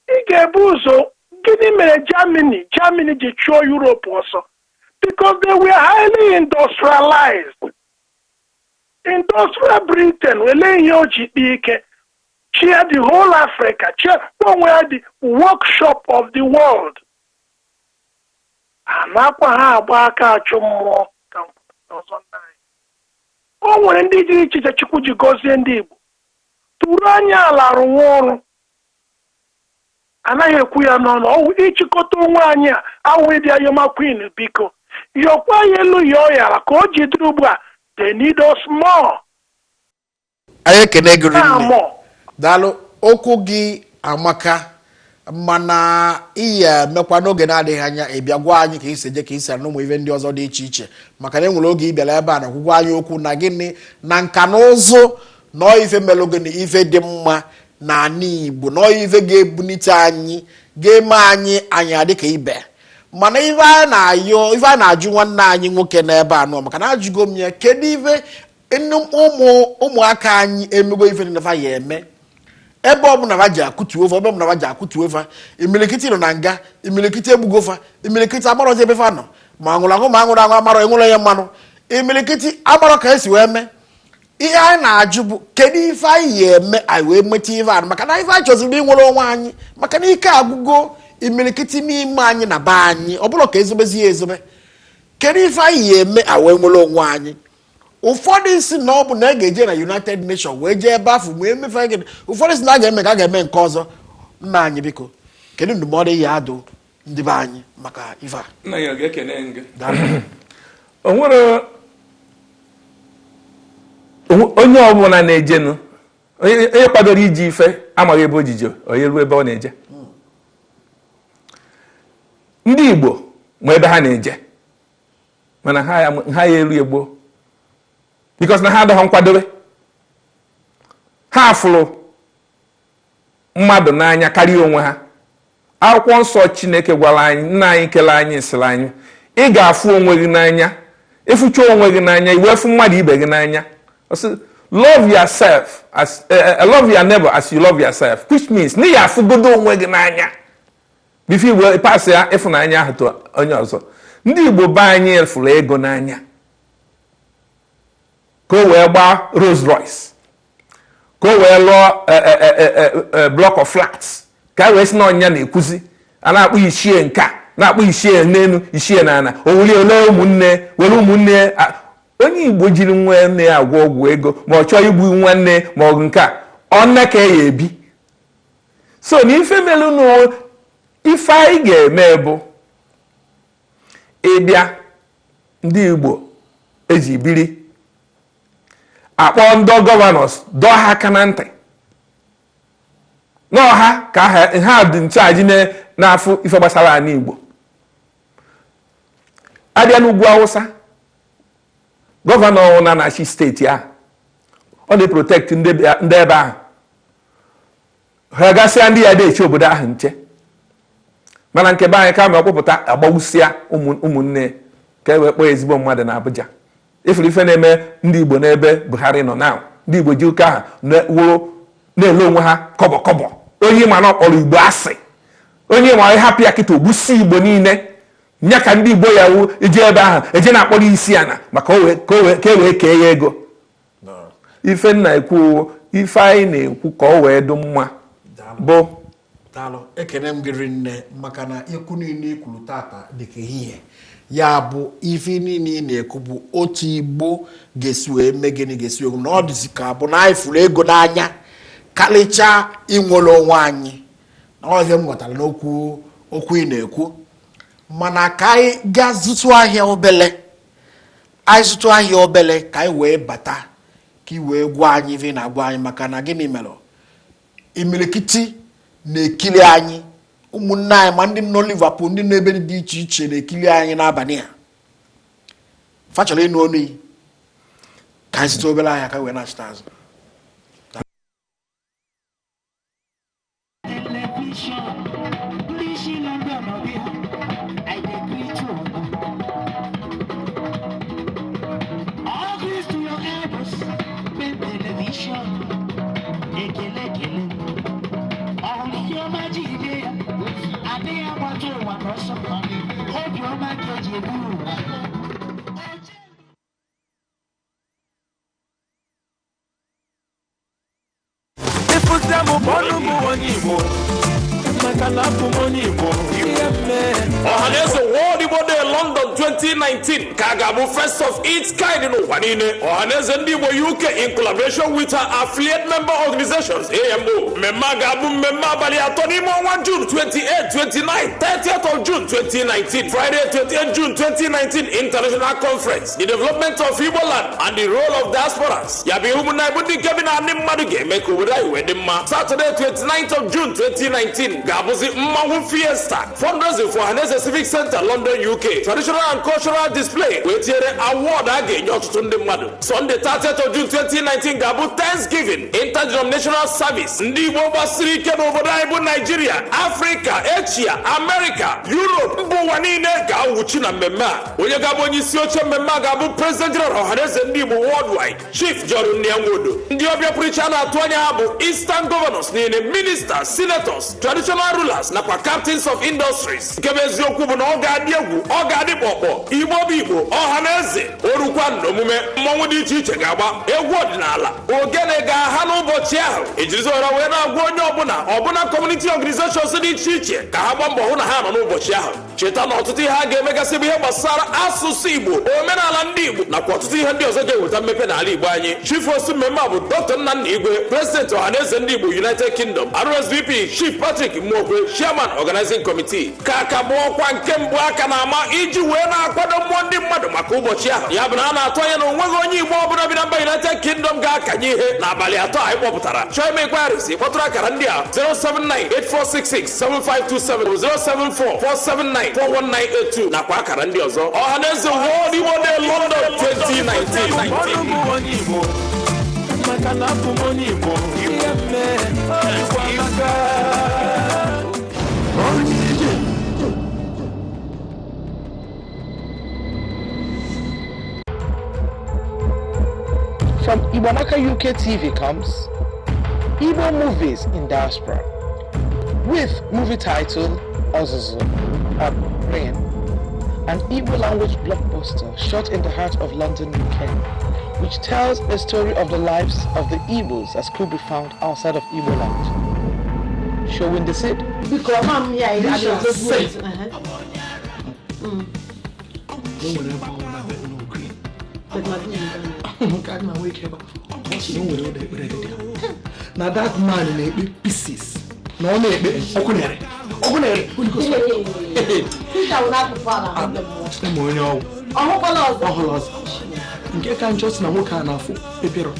G: Ị ga-ebu ụzọ. Gịnị mere Germany ji chụọ Europe ọsọ? Because they were highly industrialized. Industrial Britain wele ihe o ji kpee ike chia the whole Africa, chia onwe the workshop of the world. Anakwa ha agba aka achụ mmụọ ka ọzọ nna anyị. O nwere ndị dị iche iche Chukwu ji gọzie ndị Igbo tụrụ anya ala rụwa ọrụ anaghị ekwu ya n'ọnụ ọwụ ịchịkọta onwe anyị a awụ ịdị ayọma queen biko yọkwa ya elu yọọ yara ka o jidere ugbu a they need us more.
C: anyị ekene gị rinne daalụ okwu gị amaka mana ihe mekwa n'oge na-adịghị anya ịbịa gwa anyị ka isi eje ka isi anụ ụmụ ife ndị ọzọ dị iche iche maka na enwere oge ịbịara ebe a na ọgwụgwọ anyị okwu na gịnị na nka na ụzụ na ife melụ gịnị ife dị mma na ala Igbo na ife ga-ebunite anyị ga-eme anyị adịka ibe mana ife a na-ajụ nwanne anyị nwoke n'ebe anọ maka na ajụgo m ya kedu ife ụmụaka anyị emego ife na ya eme ebe ọ bụ na ji akụtu ofe ebe ọ bụ na ji akụtu ofe imilikiti nọ na nga imilikiti egbugo ofe imilikiti amarọzi ebe fa nọ ma nwụrụ ahụ amarọ enwere ya mmanụ imilikiti amarọ ka esi wee mee ihe anyị na-ajụ bụ kedu ife anyị ya eme anyị wee nweta ife anyị maka na ife anyị chọziri inwere onwe anyị maka na ike agwụgo imilikiti n'ime anyị na be anyị ọ bụrụ ka ezobezi ya ezobe kedu ife anyị ya eme anyị wee nwere onwe anyị ụfọdụ isi na ọ bụ na a ga-eje na United Nations wee jee ebe afọ wee mefe gị ụfọdụ si na a ga-eme ka a ga-eme nke ọzọ nna anyị biko kedu ndụmọdụ ihe adụ ndị be anyị maka ife a
D: nna ya ga-ekene nga o nwere onye ọbụla na-ejenu onye kwadoro iji ife amaghị ebe ojije onye ruo ebe ọ na-eje ndị Igbo ma ebe ha na-eje mana ha ya eru egbo because na ha adọghọ nkwadobe ha fụrụ mmadụ n'anya karịa onwe ha akwụkwọ nsọ Chineke gwara anyị nna anyị kele anyị sịrị anyị ị ga-afụ onwe gị n'anya ịfụcha onwe gị n'anya iwe fụ mmadụ ibe gị n'anya love yourself love your neighbor as you love yourself which means na ya afụgodo onwe gị n'anya bifo igwe pasị ya ịfụnanya ahụ tụ onye ọzọ ndị Igbo be anyị fụrụ ego n'anya ka o wee gbaa Rolls Royce ka o wee lụọ block of flats ka wee si na ọnya na-ekwuzi a na-akpụ ichie nka na-akpụ ichie n'elu ichie na ana owuli ole ụmụnne were ụmụnne onye Igbo jiri nwanne ya agwọ ọgwụ ego ma ọ chọọ igbu nwanne ma ọ nke a ọ nne ka ya ebi so na ife melu na ife anyị ga-eme bụ ịbịa ndị Igbo eji biri akpọ ndị gọvanọs dọọ ha aka na ntị n'ọha ka ha dị nchaji n'afọ ife gbasara ala Igbo abịa n'ugwu Awụsa gọvanọ na-achị steeti ahụ ọ na-eprotekt ndị ebe ahụ ha gasịa ndị ya na-eche obodo ahụ nche mana nke be anyị kama ọkpụpụta agbawusịa ụmụnne ka e wee kpọọ ezigbo mmadụ na Abuja ifuru ife na-eme ndị Igbo n'ebe Buhari nọ na ndị Igbo ji ụka ahụ wụrụ na-ele onwe ha kọbọ onye ma na ọkpọrọ Igbo asị onye ma hapụ ya kịta ogbusi Igbo niile nya ka ndị Igbo ya wu eje ebe ahụ eje na-akpọrọ isi ana maka ka e wee kee ya ego ife na-ekwu ife anyị na-ekwu ka o wee dị mma bụ
C: daalụ ekene m gịrị nne maka na ikwu niile ikwuru tata dịka ehihie ya bụ ife niile ị na-ekwu bụ otu Igbo ga-esi wee mee gịnị ga-esi wee na ọ dịzi ka bụ na anyị fụrụ ego n'anya karịchaa inwere onwe anyị na ọzọ m ghọtara n'okwu ị na-ekwu mana ka anyị gaa zụtụ ahịa obele anyị zụtụ ahịa obele ka anyị wee bata ka ị wee gwa anyị ife na-agwa anyị maka na gịnị mere imilikiti na-ekili anyị ụmụnne anyị ma ndị nọ Liverpool ndị nọ ebe dị iche iche na-ekili anyị n'abalị a fachọrọ ịnụ ọnụ yi ka anyị zụta obere ahịa ka wee na-achịta azụ
H: Ọhaneze World Igbo Day London 2019 ka ga-abụ first of its kind n'ụwa niile. Ọhaneze ndị Igbo UK in collaboration with her affiliate member organizations AMO. Mmemme a ga-abụ mmemme abalị atọ n'ime ọnwa June 28, 29, 30th of June 2019, Friday 28 June 2019 International Conference, the development of Igbo land and the role of diasporas. Ya bụ ihu na ndị nke bi na ndị mmadụ ga-eme ka obodo anyị wee dị mma. Saturday 29th of June 2019 ga-abụzi mmanwụ fiesta fundraising for Ọhaneze Civic Center London UK, traditional and cultural display wee tinyere award a ga-enye ọtụtụ ndị mmadụ. Sunday 30th of June 2019 ga-abụ Thanksgiving interdenominational service. Ndị Igbo gbasiri ike n'obodo anyị bụ Nigeria, Africa, Asia, America, Europe, mba ụwa niile ga-awụchi na mmemme a. Onye ga-abụ onye isi oche mmemme a ga-abụ President General Ọhaneze ndị Igbo Worldwide, Chief John Nwodo. Ndị ọbịa pụrụ iche a na-atụ anya ha bụ Eastern Governors niile, Ministers, Senators, Traditional Rulers nakwa Captains of Industries. Nke bụ eziokwu bụ na ọ ga-adị egwu, ọ ga-adị kpọkpọ. Igbo bụ Igbo, Ọhaneze orukwa n'omume. Mmọnwụ dị iche iche ga-agba, egwu ọdịnala, ogene ga-aha n'ụbọchị ahụ. Ejirizi ọra wee na-agwa onye ọbụna community organizations dị iche iche ka ha gbaa mbọ hụ na ha nọ n'ụbọchị ahụ. Cheta na ọtụtụ ihe a ga-emegasị bụ ihe gbasara asụsụ Igbo, omenala ndị Igbo nakwa ọtụtụ ihe ndị ọzọ ga-eweta mmepe n'ala Igbo anyị. Chief osi mmemme a bụ Dr. Nnanna Igwe, President Ọhaneze ndị Igbo United Kingdom, RSVP Chief Patrick Mwokwe, Chairman Organizing Committee. Ka aka bụ ọkwa nke mbụ aka na-ama iji wee na-akwado mmụọ ndị mmadụ maka ụbọchị ahụ. Ya bụ na a na-atụ anya na onweghị onye Igbo ọbụla bi na mba United Kingdom ga-akanye ihe n'abalị atọ anyị kpọpụtara. Chọọ ime inquiries kpọtụrụ akara ndị a 079-8466-7527, 074-479-41982 nakwa akara ndị ọzọ. Ọhaneze World Igbo Day London 2019.
A: From Igboamaka UK TV comes Igbo Movies in Diaspora with movie title Ozuzu, Rain, an Igbo language blockbuster shot in the heart of London, UK, which tells a story of the lives of the Igbos as could be found outside of Igbo land. Showing the seed.
C: Now that man na-ekpe pieces. Na ọ na-ekpe ọkụnere. Nke ka njọ si na nwoke a na-afụ pepero.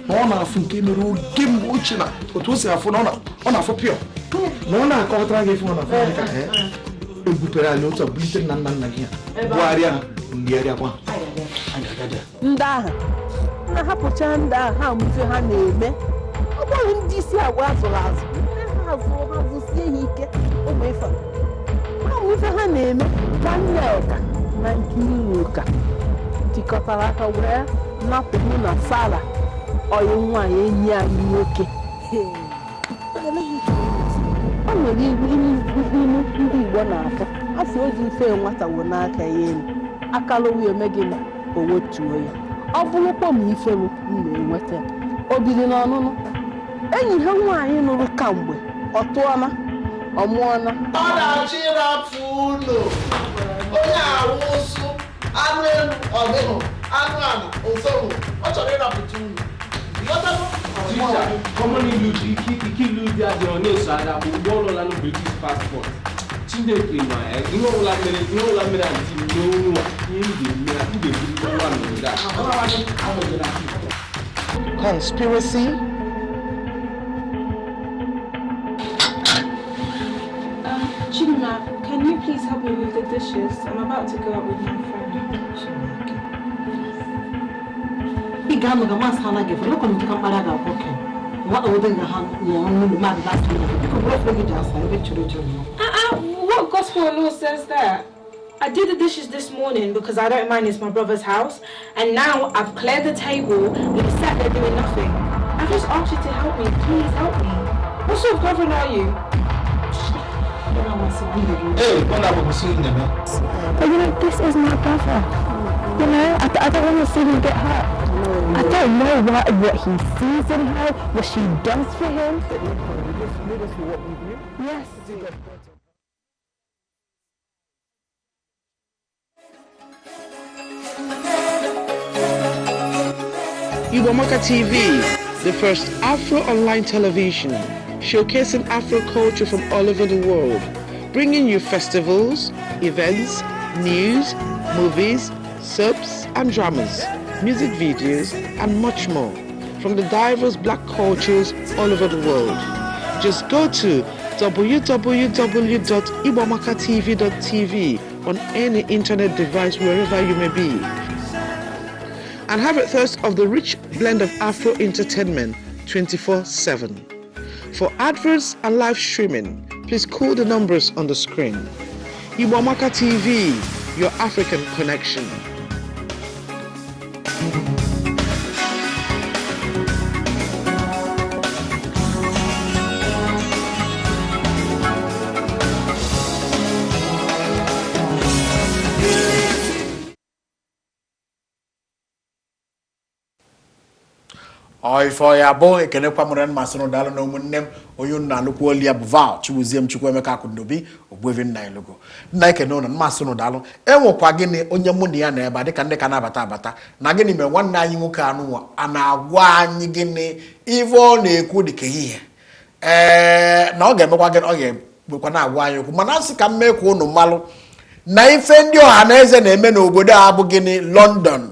C: Na ọ na-afụ nke mere oge mgbe ochie na otu o si afụ na ọ na-afụ pịọ. Na ọ na-akọwatara gị ife ọ na-afụ ka ebupere anyị otu bulite nna nna gị ya. Bugharịa ngigharịa kwa.
I: Ndị ahụ na-ahapụcha ndị ahụ ha mfe ha na-eme. Ọ bụrụ ndị isi agwa azụrụ azụ, ha zụsie ha ike ụmụ ife ha na-eme. Nwanne ọka na nke iru ụka tikọtara aka wee napụ mụ na Sara ọyị nwaanyị enyi anyị nwoke. Ọ nwere ilu ndị Igbo na-aka afọ oji ife nwata wụ n'aka ya elu akalowi omegịna owotuo ya. Ọ bụrụkwa m ife m na-enweta obili n'ọnụnụ enyi ha nwaanyị nụrụ kamgbe ọ tụọna ọ mụọna.
B: Ọ na-achọ ịrapụ ụlọ onye awụsụ anụ elu ọdịhụ anụ anụ osohụ ọ chọrọ ịrapụta ụlọ.
J: Common ilu ike ilu dị adịrọ na-eso ada bụ ụgbọ ọlụla na British passport. Chineke ma ihe ọbụla mere ntị n'onu a ihe ga-ebute ụwa n'obodo a.
A: Conspiracy.
K: Chidima, can you please help me with the dishes? I'm about to go out with my friend. What gospel law says that? I did the dishes this morning because I don't mind, it's my brother's house, and now I've cleared the table and you sat there doing nothing. I just asked you to help me, please help me. What sort of governor are you?
J: Hey, what are you saying, man?
I: But you know, this is my brother. You know, I don't want to see him get hurt. I don't know what he sees in her, what she does for him. Yes.
A: Igboamaka TV, the first Afro online television, showcasing Afro culture from all over the world, bringing you festivals, events, news, movies, soaps and dramas, music videos, and much more from the diverse black cultures all over the world. Just go to www.igboamakatv.tv on any internet device wherever you may be, and have a thirst of the rich blend of Afro entertainment 24/7. For adverts and live streaming, please call the numbers on the screen. Igboamaka TV, your African connection.
C: For ya bo ekene kwamuran masono dalo no munnem oyun na lukwo lia buval chiwuziem Chukwuemeka Akundobi ogwevin na ilogo na ekene na masono dalo enwekwa gini onye mu na ya na eba dika ndị ka na abata na gini me nwanne anyị nwoke anụ ana agwa anyị gini ive ọ na-ekwu dike ihe na ọ ga-emekwa gini ọ ga-ekwa na agwa anyị okwu mana asị ka mmekwa unu malụ na ife ndị ọha na eze na-eme n'obodo a bụ gini London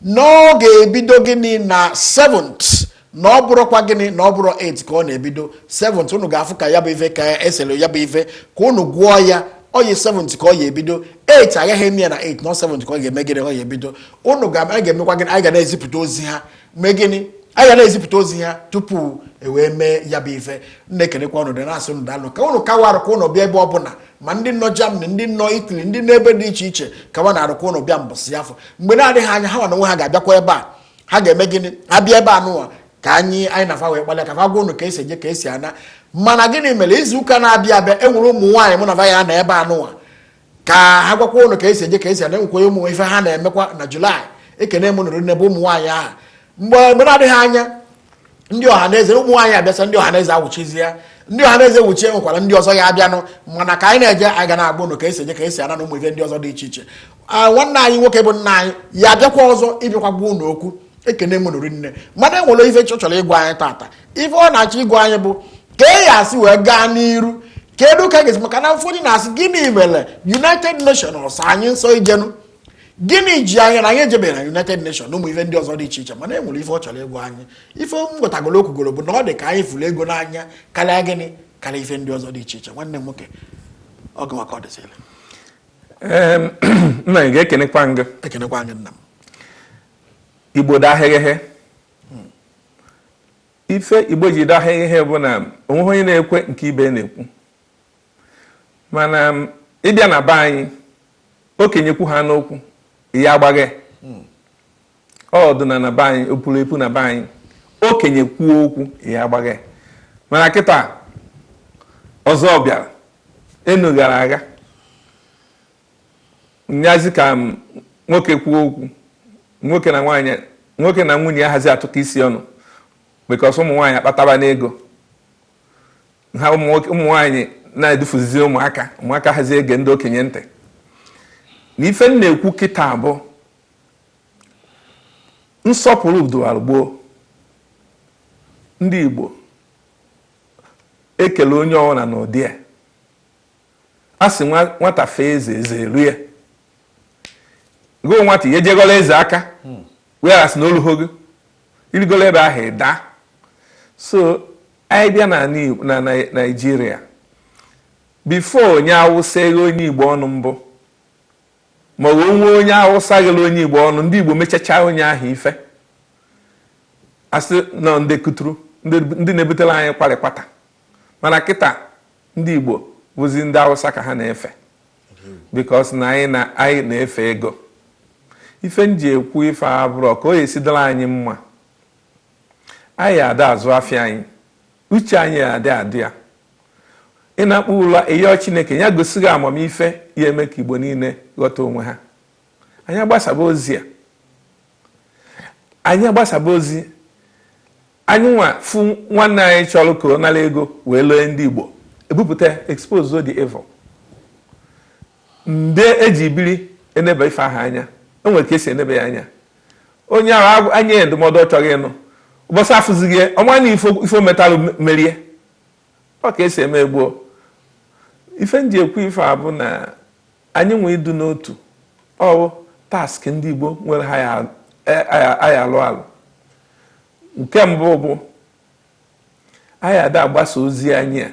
C: n'oge ebido gịnị na 7th na ọ bụrụkwa gịnị na ọ bụrụ 8 ka ọ na-ebido 7th unu ga-afụ ka ya bụ ife ka eselo ya bụ ife ka unu gụọ ya oyi 7th ka ọ ya ebido 8 agaghị eme ya na 8 na 7th ka ọ ga-eme gịnị ọ ya ebido unu ga-emekwa gịnị anyị ga na-ezipụta ozi ha mee gịnị anyị ga na-ezipụta ozi ha tupu ewee mee ya bụ ife na-ekenekwa unu dị na-asị unu daalụ ka unu kawarụ ka unu bịa ebe ọbụla ma ndị nọ Germany ndị nọ Italy ndị n'ebe dị iche iche ka wa na-arụkwa unu bịa mbọsị afọ mgbe na-adịghị anya ha na onwe ha ga-abịakwa ebe a ha ga-eme gịnị abịa ebe anụwa ka anyị na-afa wee kpalịa ka fa gwa unu ka esi eje ka esi ana mana gịnị mere izu ụka na-abịa abịa enwere ụmụ nwaanyị mụ na va ya na ebe anụwa ka ha gwakwa unu ka esi eje ka esi ana enwekwa ụmụ ife ha na-emekwa na Julaị ekene m nụrụ n'ebe ụmụ nwaanyị ahụ mgbe na-adịghị anya ndị ọha na eze ụmụ nwaanyị abịasa ndị ọha na eze awụchizi ya ndị ọha na eze wuchie nwekwara ndị ọzọ ya abịanụ mana ka anyị na-eje anyị ga na-agba unu ka esi eje ka esi ana na ụmụ ife ndị ọzọ dị iche iche nwanne anyị nwoke bụ nna anyị ya abịakwa ọzọ ịbịakwa gwa unu okwu ekene m nụrụ nne mana enwere ife chọrọ ịgwa anyị tata ife ọ na-achọ ịgwa anyị bụ ka e ya asị wee gaa n'iru kedu ka ga-esi maka na ụfọdụ na-asị gịnị mere United Nations anyị nsọ ijenu gịnị ji anya na anyị ejebere na United Nations na ụmụ ife ndị ọzọ dị iche iche mana enwere ife ọ chọrọ ịgwa anyị ife m gwetagoro okwugoro bụ na ọ dị ka anyị fụrụ ego n'anya karịa gịnị karịa ife ndị ọzọ dị iche iche nwanne m nwoke ọgụ maka ọ dịsịrị
D: nna anyị ga-ekenekwa ngị
C: nna m
D: Igbo dahịghịghị ife Igbo ji dahịghịghị bụ na onweghị onye na-ekwe nke ibe na-ekwu mana ịbịa na be anyị okenyekwu ha n'okwu ya agbaghị ọdụna na be anyị opuru epu na be anyị okenye kwuo okwu ya agbaghị mana kịta ọzọ bịara enu gara aga nyazi ka nwoke kwuo okwu nwoke na nwunye ya hazi atụkọ isi ọnụ because ụmụ nwaanyị akpataba n'ego ha ụmụ nwaanyị na-edufuzi ụmụaka hazi ege ndị okenye ntị na ife m na-ekwu kịta bụ nsọpụrụ dụwara gboo ndị Igbo ekele onye ọwụna n'ụdị a sị nwata fee eze rie gụọ nwata ihe jegola eze aka weghasị na oluho gị irigola ebe ahụ ịda so anyị bịa na Naijiria bifo onye Awụsa eghe onye Igbo ọnụ mbụ ma ọ nwe onye Awụsa ghele onye Igbo ọnụ ndị Igbo mechacha onye ahụ ife asị nọ ndị kuturu ndị na-ebutere anyị kparịkpata mana kịta ndị Igbo bụzi ndị Awụsa ka ha na-efe because na anyị na-efe ego ife nji ekwu ife abụrụ ka o esidara anyị mma anyị ada azụ afịa anyị uche anyị adị ya ị na-akpọ ụlọ eyo Chineke ya gosighị amamife ya eme ka Igbo niile ghọta onwe ha anyị agbasaba ozi anyị nwa fụ nwanne anyị chọrọ ka ọ nara ego wee lee ndị Igbo ebupụta expose the evil nde eji biri enebe ife ahụ anya o nwere ka esi enebe ya anya onye ahụ anya ndụmọdụ ọ chọrọ ịnụ ụbọchị afụzighị ọnwa na ifo metalụ merie ọ ka esi eme gboo ife nji ekwu ife a bụ na anyị nwee idu n'otu ọ task ndị Igbo nwere ha ya alụ nke mbụ bụ anyị ada agbasa ozi anyị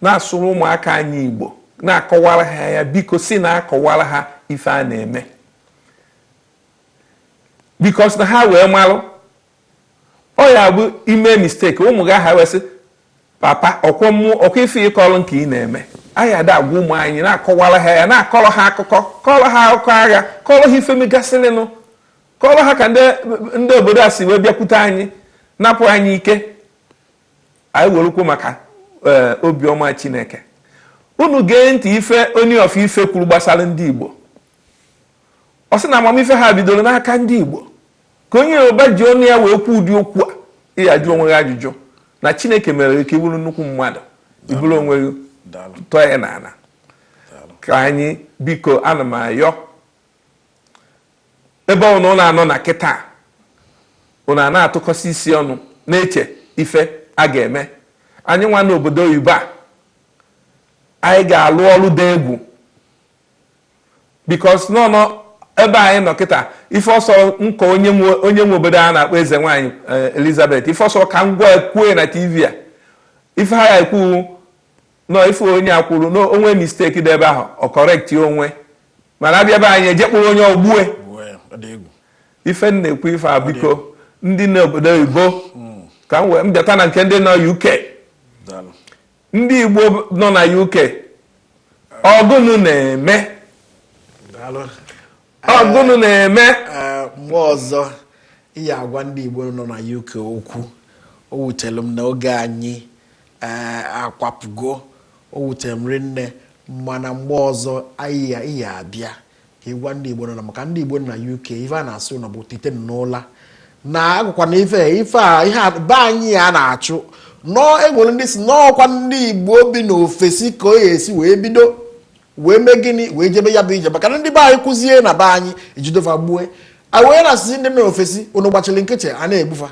D: na-asụrụ ụmụaka anyị Igbo na-akọwara ha ya biko si na-akọwara ha ife a na-eme because na ha wee malụ ọ ya bụ ime mistake ụmụ ga ha wee sị papa ọkwa ife ịkọrọ nke ị na-eme anyị ada agwa ụmụ anyị na-akọwara ha ya na-akọrọ ha akụkọ kọrọ ha akụkọ agha kọrọ ha ife megasịrịnụ kọrọ ha ka ndị obodo a si wee bịakwute anyị napụ anyị ike anyị werukwu maka obiọma Chineke unu gee ntị ife onye of ife kwuru gbasara ndị Igbo ọ sị na amamife ha bidoro n'aka ndị Igbo ka onye Yoruba ji ọnụ ya wee kwu ụdị okwu a ịyajụ onwe gị ajụjụ na Chineke mere ka iburu nnukwu mmadụ iburu onwe gị tọọ ya n'ala ka anyị biko ana m ayọ ebe ụnụ na-anọ na kịta ụnụ na-atụkọsị isi ọnụ na-eche ife a ga-eme anyị nwa n'obodo oyibo a anyị ga-alụ ọrụ dị egwu because nọ ebe anyị nọ kịta ife ọsọ nka onye nwe obodo a na-akpọ eze nwaanyị Elizabeth ife ọsọ ka ngwa kwue na TV a ife ha ya ekwu nọ ife onye a kwuru na onwe mistake dị ebe ahụ ọ kọrekti onwe mana abịa ebe anyị ejekpụrụ onye ogbue ife na-ekwu ife a biko ndị n'obodo oyibo ka m wee mbịata na nke ndị nọ UK ndị Igbo nọ na UK ọgụnụ na-eme
C: mgbe ọzọ ihe agwa ndị Igbo nọ na UK okwu o wutere m na oge anyị akwapụgo o wutere m rinne mana mgbe ọzọ ihe abịa ka ịgwa ndị Igbo nọ na maka ndị Igbo nọ na UK ife a na-asụ na bụ tite n'ụla na agụkwa na ihe a be anyị a na-achụ nọọ enwere ndị si n'ọkwa ndị Igbo bi n'ofesi ka o esi wee bido wee mee gịnị wee jebe ya bụ ije maka na ndị be anyị kụzie na be anyị ejidova gbue wee na-asịzi ndị n'ofesi unu gbachiri nkịtị a na-egbufa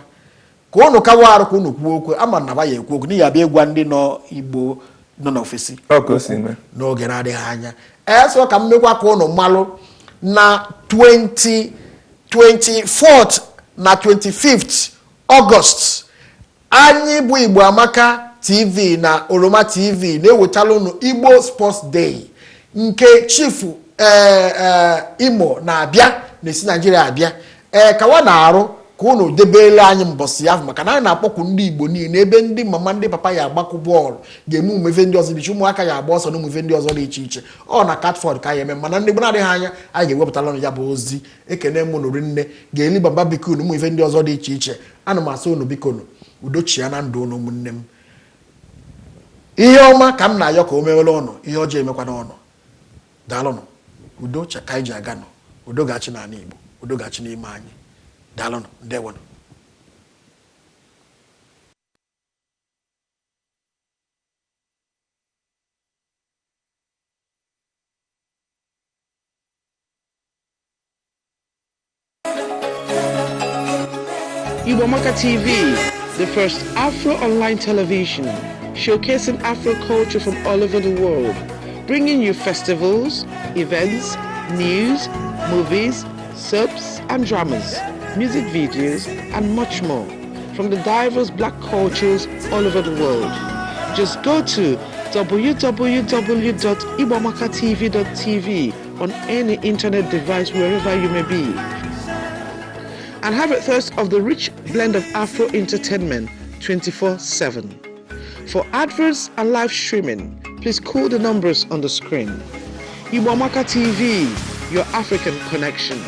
C: ka unu kawa arụ ka unu kwuo okwu ama na ba ya ekwu okwu n'ihi abịa ịgwa ndị nọ Igbo nọ n'ofesi n'oge na-adịghị anya eso ka mmekwa ka unu malụ na 24th na 25th August anyị bụ Igboamaka TV na Oroma TV na-ewetala unu Igbo Sports Day nke chifu Imo na-abịa na-esi Nigeria abịa kawa na-arụ ka unu debele anyị mbọsị ya maka na anyị na-akpọkwu ndị Igbo niile ebe ndị mama ndị papa ya agbakụ bọọlụ ga-eme umefe ndị ọzọ dị iche ụmụaka ya agba ọsọ na umefe ndị ọzọ dị iche iche ọ na Catford ka ya eme mana ndị Igbo na-adịghị anya anyị ga-ewepụtala ọnụ ya bụ ozi ekene m nụrụ nne ga-eli baba bikon ụmụ ndị ọzọ dị iche iche ana m asị unu bikonu udochia na ndụ unu ụmụnne m ihe ọma ka m na-ayọ ka o mewere ọnụ ihe ọjọọ emekwa n'ọnụ daalụnụ udo chaka iji aga nọ udo ga-achị n'ala Igbo udo ga-achị n'ime anyị daalụnụ ndewonụ
A: Igboamaka TV, the first Afro online television showcasing Afro culture from all over the world, bringing you festivals, events, news, movies, soaps and dramas, music videos and much more from the diverse black cultures all over the world. Just go to www.igboamakatv.tv on any internet device wherever you may be, and have a thirst of the rich blend of Afro entertainment 24/7. For adverts and live streaming, please call the numbers on the screen. Igboamaka TV, your African connection.